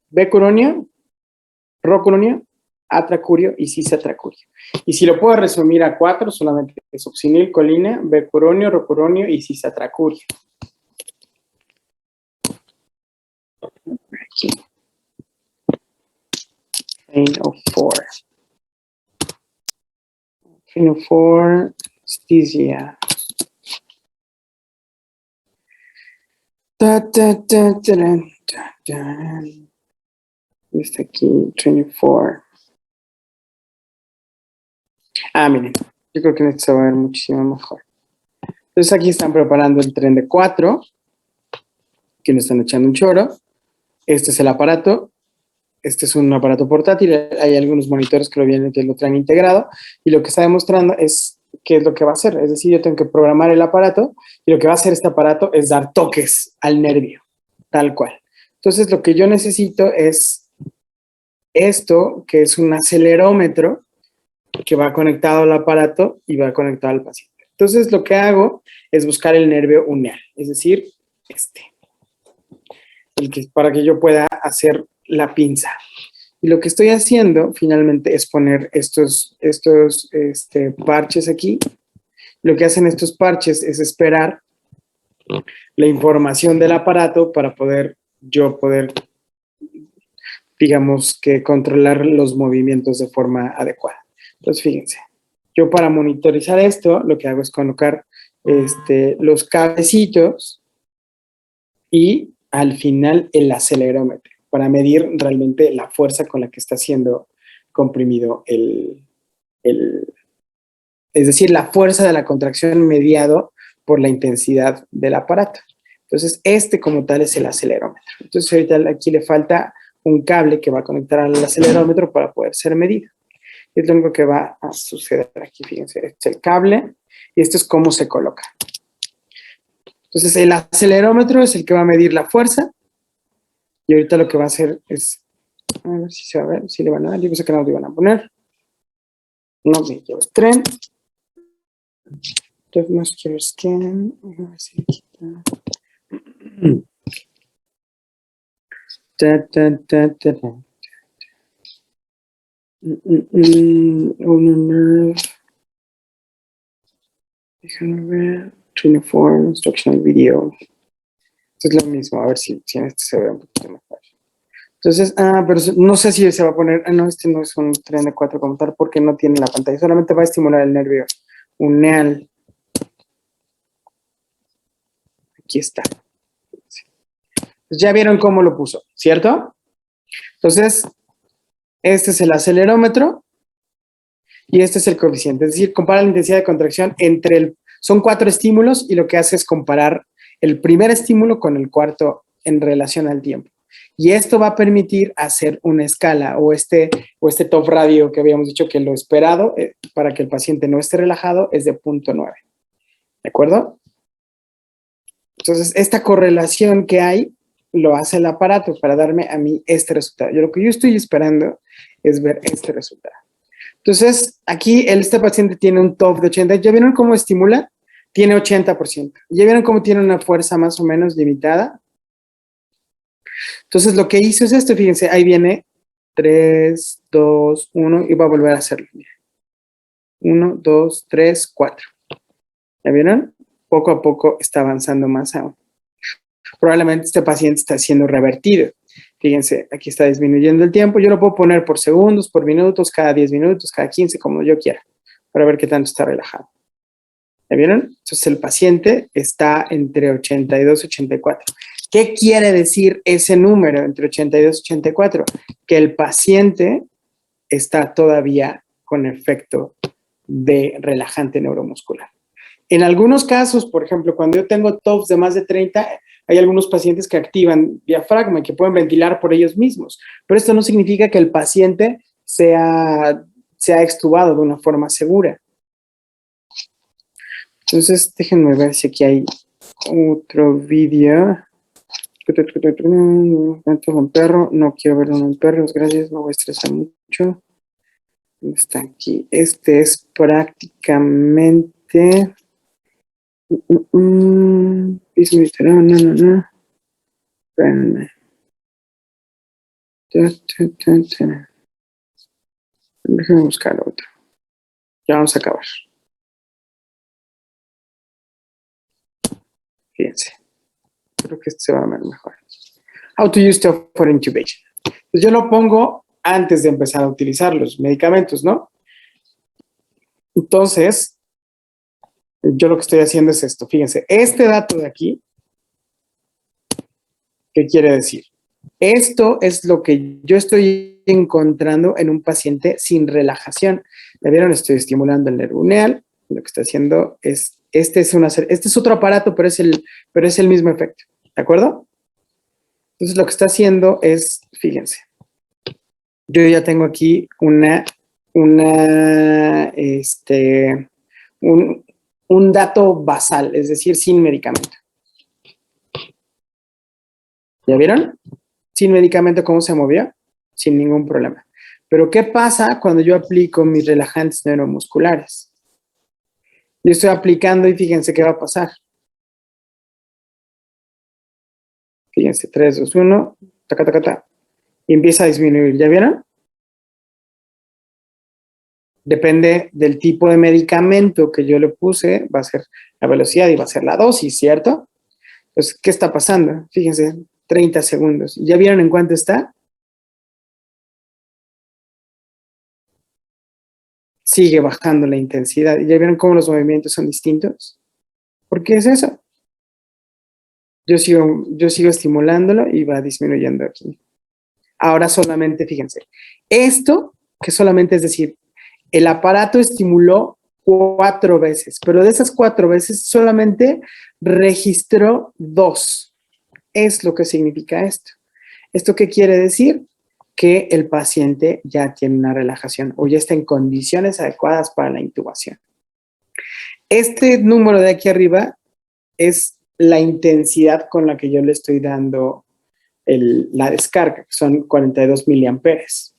becuronio, rocuronio, atracurio y cisatracurio. Y si lo puedo resumir a 4, solamente succinilcolina, becuronio, rocuronio y cisatracurio. Aquí. Train of 4. Train of 4, Stygia. Está aquí, Train of 4. Miren, yo creo que esto se va a ver muchísimo mejor. Entonces aquí están preparando el tren de 4, que nos están echando un choro. Este es el aparato. Este es un aparato portátil. Hay algunos monitores que lo traen integrado. Y lo que está demostrando es qué es lo que va a hacer. Es decir, yo tengo que programar el aparato y lo que va a hacer este aparato es dar toques al nervio, tal cual. Entonces, lo que yo necesito es esto, que es un acelerómetro que va conectado al aparato y va conectado al paciente. Entonces, lo que hago es buscar el nervio uneal, es decir, para que yo pueda hacer la pinza. Y lo que estoy haciendo finalmente es poner estos parches aquí. Lo que hacen estos parches es esperar la información del aparato para poder, digamos, que controlar los movimientos de forma adecuada. Entonces, fíjense, yo para monitorizar esto, lo que hago es colocar los cablecitos y al final el acelerómetro para medir realmente la fuerza con la que está siendo comprimido es decir, la fuerza de la contracción mediado por la intensidad del aparato. Entonces, como tal es el acelerómetro. Entonces, ahorita aquí le falta un cable que va a conectar al acelerómetro para poder ser medido. Es lo único que va a suceder aquí. Fíjense, este es el cable y esto es cómo se coloca. Entonces, el acelerómetro es el que va a medir la fuerza y ahorita lo que va a hacer es, a ver si se va a ver, si le van a dar, yo pensé que no lo iban a poner. No me llevo el tren. Dev Muscular Scan. A ver si aquí está. Ulnar nerve. Déjame ver. 24 instructional video. Esto es lo mismo. A ver si en este se ve un poquito mejor. Entonces, pero no sé si se va a poner. No, este no es un tren de 4 como tal porque no tiene la pantalla. Solamente va a estimular el nervio uneal. Aquí está. Pues ya vieron cómo lo puso, ¿cierto? Entonces, este es el acelerómetro y este es el coeficiente. Es decir, compara la intensidad de contracción son 4 estímulos y lo que hace es comparar el primer estímulo con el cuarto en relación al tiempo. Y esto va a permitir hacer una escala o este top radio que habíamos dicho que lo esperado para que el paciente no esté relajado es de 0.9. ¿De acuerdo? Entonces, esta correlación que hay lo hace el aparato para darme a mí este resultado. Lo que yo estoy esperando es ver este resultado. Entonces, aquí este paciente tiene un top de 80. ¿Ya vieron cómo estimula? Tiene 80%. ¿Ya vieron cómo tiene una fuerza más o menos limitada? Entonces, lo que hizo es esto. Fíjense, ahí viene 3, 2, 1 y va a volver a hacerlo. 1, 2, 3, 4. ¿Ya vieron? Poco a poco está avanzando más aún. Probablemente este paciente está siendo revertido. Fíjense, aquí está disminuyendo el tiempo. Yo lo puedo poner por segundos, por minutos, cada 10 minutos, cada 15, como yo quiera, para ver qué tanto está relajado. ¿Ya vieron? Entonces el paciente está entre 82 y 84. ¿Qué quiere decir ese número entre 82 y 84? Que el paciente está todavía con efecto de relajante neuromuscular. En algunos casos, por ejemplo, cuando yo tengo TOPS de más de 30, hay algunos pacientes que activan diafragma y que pueden ventilar por ellos mismos. Pero esto no significa que el paciente sea extubado de una forma segura. Entonces, déjenme ver si aquí hay otro vídeo. Un perro. No quiero verlo en un perro, gracias, me voy a estresar mucho. ¿Dónde está aquí? Este es prácticamente... no. Espérenme. Déjenme buscar otro. Ya vamos a acabar. Fíjense. Creo que este se va a ver mejor. How to use stuff for intubation. Pues yo lo pongo antes de empezar a utilizar los medicamentos, ¿no? Entonces, yo lo que estoy haciendo es esto. Fíjense, este dato de aquí, ¿qué quiere decir? Esto es lo que yo estoy encontrando en un paciente sin relajación. ¿Me vieron? Estoy estimulando el nervio uneal. Lo que está haciendo es, este es otro aparato, pero es el mismo efecto. ¿De acuerdo? Entonces lo que está haciendo es, fíjense, yo ya tengo aquí un dato basal, es decir, sin medicamento. ¿Ya vieron? Sin medicamento, ¿cómo se movió? Sin ningún problema. Pero ¿qué pasa cuando yo aplico mis relajantes neuromusculares? Yo estoy aplicando y fíjense qué va a pasar. Fíjense, 3, 2, 1, taca, taca, taca. Y empieza a disminuir. ¿Ya vieron? Depende del tipo de medicamento que yo le puse, va a ser la velocidad y va a ser la dosis, ¿cierto? Entonces, ¿qué está pasando? Fíjense, 30 segundos. ¿Ya vieron en cuánto está? Sigue bajando la intensidad. ¿Ya vieron cómo los movimientos son distintos? ¿Por qué es eso? Yo sigo estimulándolo y va disminuyendo aquí. Ahora solamente, fíjense, esto que solamente es decir, el aparato estimuló 4 veces, pero de esas 4 veces solamente registró 2. Es lo que significa esto. ¿Esto qué quiere decir? Que el paciente ya tiene una relajación o ya está en condiciones adecuadas para la intubación. Este número de aquí arriba es la intensidad con la que yo le estoy dando la descarga, que son 42 miliamperes.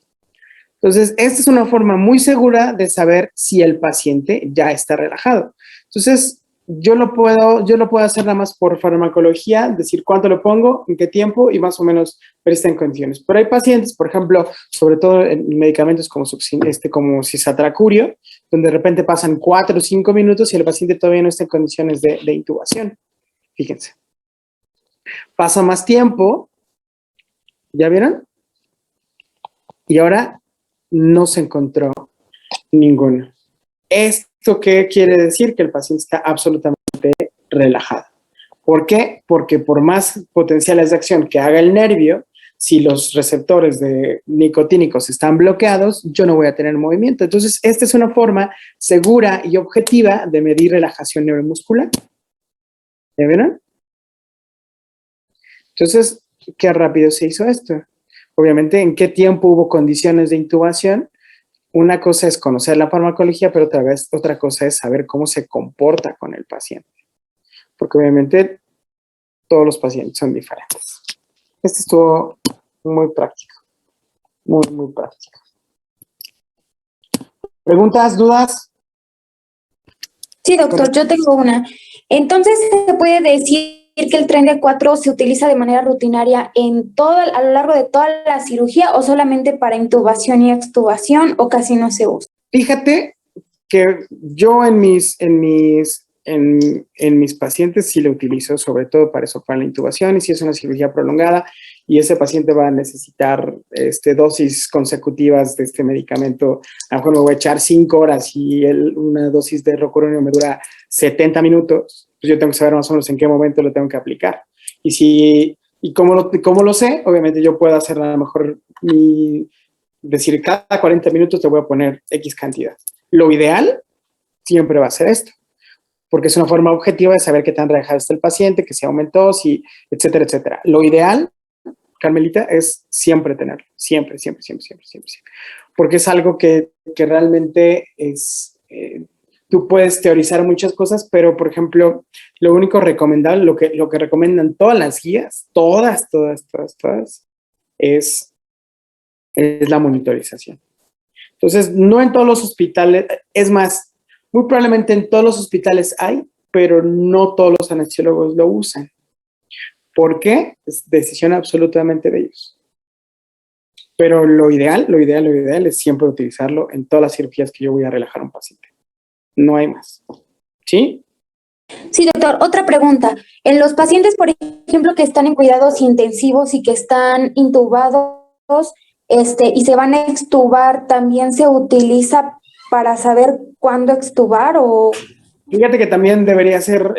Entonces, esta es una forma muy segura de saber si el paciente ya está relajado. Entonces, yo lo puedo hacer nada más por farmacología, decir cuánto lo pongo, en qué tiempo y más o menos ver si está en condiciones. Pero hay pacientes, por ejemplo, sobre todo en medicamentos como cisatracurio, donde de repente pasan 4 o 5 minutos y el paciente todavía no está en condiciones de intubación. Fíjense. Pasa más tiempo, ¿ya vieron? Y ahora no se encontró ninguno. ¿Esto qué quiere decir? Que el paciente está absolutamente relajado. ¿Por qué? Porque por más potenciales de acción que haga el nervio, si los receptores de nicotínicos están bloqueados, yo no voy a tener movimiento. Entonces, esta es una forma segura y objetiva de medir relajación neuromuscular. ¿Ya vieron? Entonces, ¿qué rápido se hizo esto? Obviamente, ¿en qué tiempo hubo condiciones de intubación? Una cosa es conocer la farmacología, pero otra cosa es saber cómo se comporta con el paciente. Porque obviamente todos los pacientes son diferentes. Este estuvo muy práctico. Muy, muy práctico. ¿Preguntas, dudas? Sí, doctor, yo tengo una. Entonces, ¿se puede decir que el tren de 4 se utiliza de manera rutinaria a lo largo de toda la cirugía o solamente para intubación y extubación o casi no se usa? Fíjate que yo en mis pacientes sí lo utilizo, sobre todo para eso, para la intubación, y si es una cirugía prolongada y ese paciente va a necesitar dosis consecutivas de este medicamento, a lo mejor me voy a echar 5 horas y una dosis de rocuronio me dura 70 minutos, pues yo tengo que saber más o menos en qué momento lo tengo que aplicar. Y cómo lo sé, obviamente yo puedo hacer a lo mejor decir, cada 40 minutos te voy a poner X cantidad. Lo ideal siempre va a ser esto, porque es una forma objetiva de saber qué tan relajado está el paciente, que se aumentó, etcétera, etcétera. Lo ideal, Carmelita, es siempre tenerlo, siempre, porque es algo que realmente es, tú puedes teorizar muchas cosas, pero, por ejemplo, lo único recomendable, lo que recomiendan todas las guías, todas, es la monitorización. Entonces, no en todos los hospitales, es más, muy probablemente en todos los hospitales hay, pero no todos los anestesiólogos lo usan. ¿Por qué? Es decisión absolutamente de ellos. Pero lo ideal es siempre utilizarlo en todas las cirugías que yo voy a relajar a un paciente. No hay más. ¿Sí? Sí, doctor. Otra pregunta. En los pacientes, por ejemplo, que están en cuidados intensivos y que están intubados, y se van a extubar, ¿también se utiliza para saber cuándo extubar o...? Fíjate que también debería ser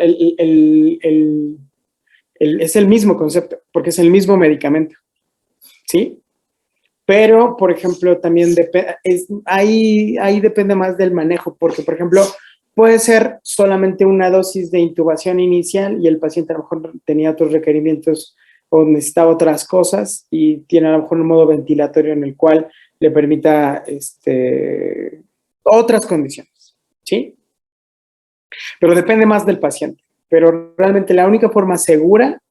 es el mismo concepto, porque es el mismo medicamento, ¿sí? Pero, por ejemplo, también ahí depende más del manejo, porque, por ejemplo, puede ser solamente una dosis de intubación inicial y el paciente a lo mejor tenía otros requerimientos o necesitaba otras cosas y tiene a lo mejor un modo ventilatorio en el cual le permita otras condiciones, ¿sí? Pero depende más del paciente. Pero realmente la única forma segura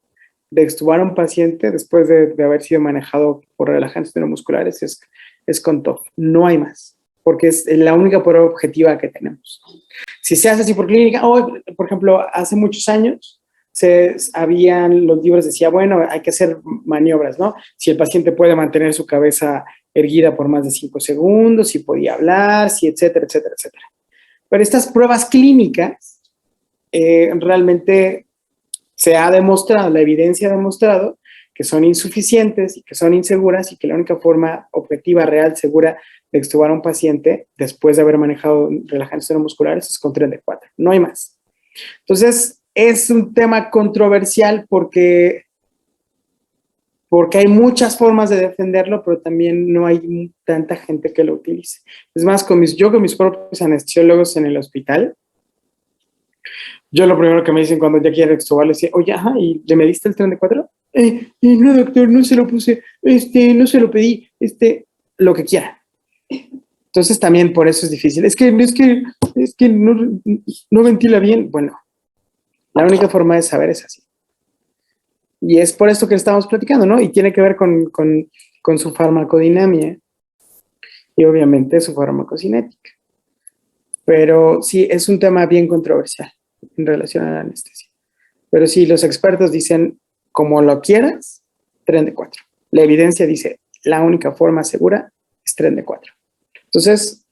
de extubar a un paciente después de haber sido manejado por relajantes neuromusculares es con TOF. No hay más, porque es la única prueba objetiva que tenemos. Si se hace así por clínica, por ejemplo, hace muchos años, los libros decía, bueno, hay que hacer maniobras, ¿no? Si el paciente puede mantener su cabeza erguida por más de 5 segundos, si podía hablar, si etcétera, etcétera, etcétera. Pero estas pruebas clínicas realmente se ha demostrado, la evidencia ha demostrado que son insuficientes y que son inseguras y que la única forma objetiva, real, segura de extubar a un paciente después de haber manejado relajantes neuromusculares es con tren de 4. No hay más. Entonces, es un tema controversial porque hay muchas formas de defenderlo, pero también no hay tanta gente que lo utilice. Es más, con mis propios anestesiólogos en el hospital, yo lo primero que me dicen cuando ya quiero extubar, les digo, oye, ajá, ¿y le mediste el tren de 4? No, doctor, no se lo puse, no se lo pedí, lo que quiera. Entonces también por eso es difícil. Es que no ventila bien. Bueno, la única forma de saber es así. Y es por esto que estamos platicando, ¿no? Y tiene que ver con su farmacodinamia y obviamente su farmacocinética. Pero sí, es un tema bien controversial en relación a la anestesia. Pero sí, los expertos dicen, como lo quieras, tren de 4. La evidencia dice, la única forma segura es tren de 4. Entonces,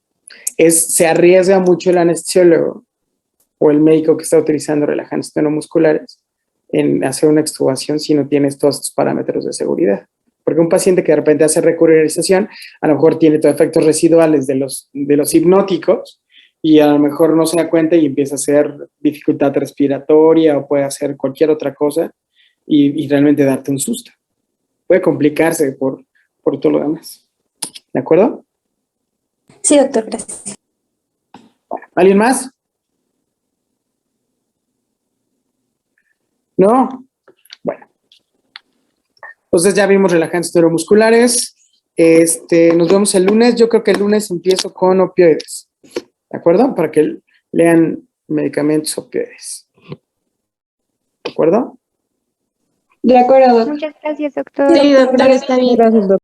se arriesga mucho el anestesiólogo o el médico que está utilizando relajantes neuromusculares en hacer una extubación si no tienes todos estos parámetros de seguridad. Porque un paciente que de repente hace recurrerización, a lo mejor tiene todos efectos residuales de los hipnóticos y a lo mejor no se da cuenta y empieza a hacer dificultad respiratoria o puede hacer cualquier otra cosa y realmente darte un susto. Puede complicarse por todo lo demás. ¿De acuerdo? Sí, doctor, gracias. Bueno, ¿alguien más? ¿No? Bueno. Entonces ya vimos relajantes neuromusculares. Nos vemos el lunes. Yo creo que el lunes empiezo con opioides. ¿De acuerdo? Para que lean medicamentos opioides. ¿De acuerdo? De acuerdo, doctor. Muchas gracias, doctor. Sí, doctor, está bien. Gracias, doctor.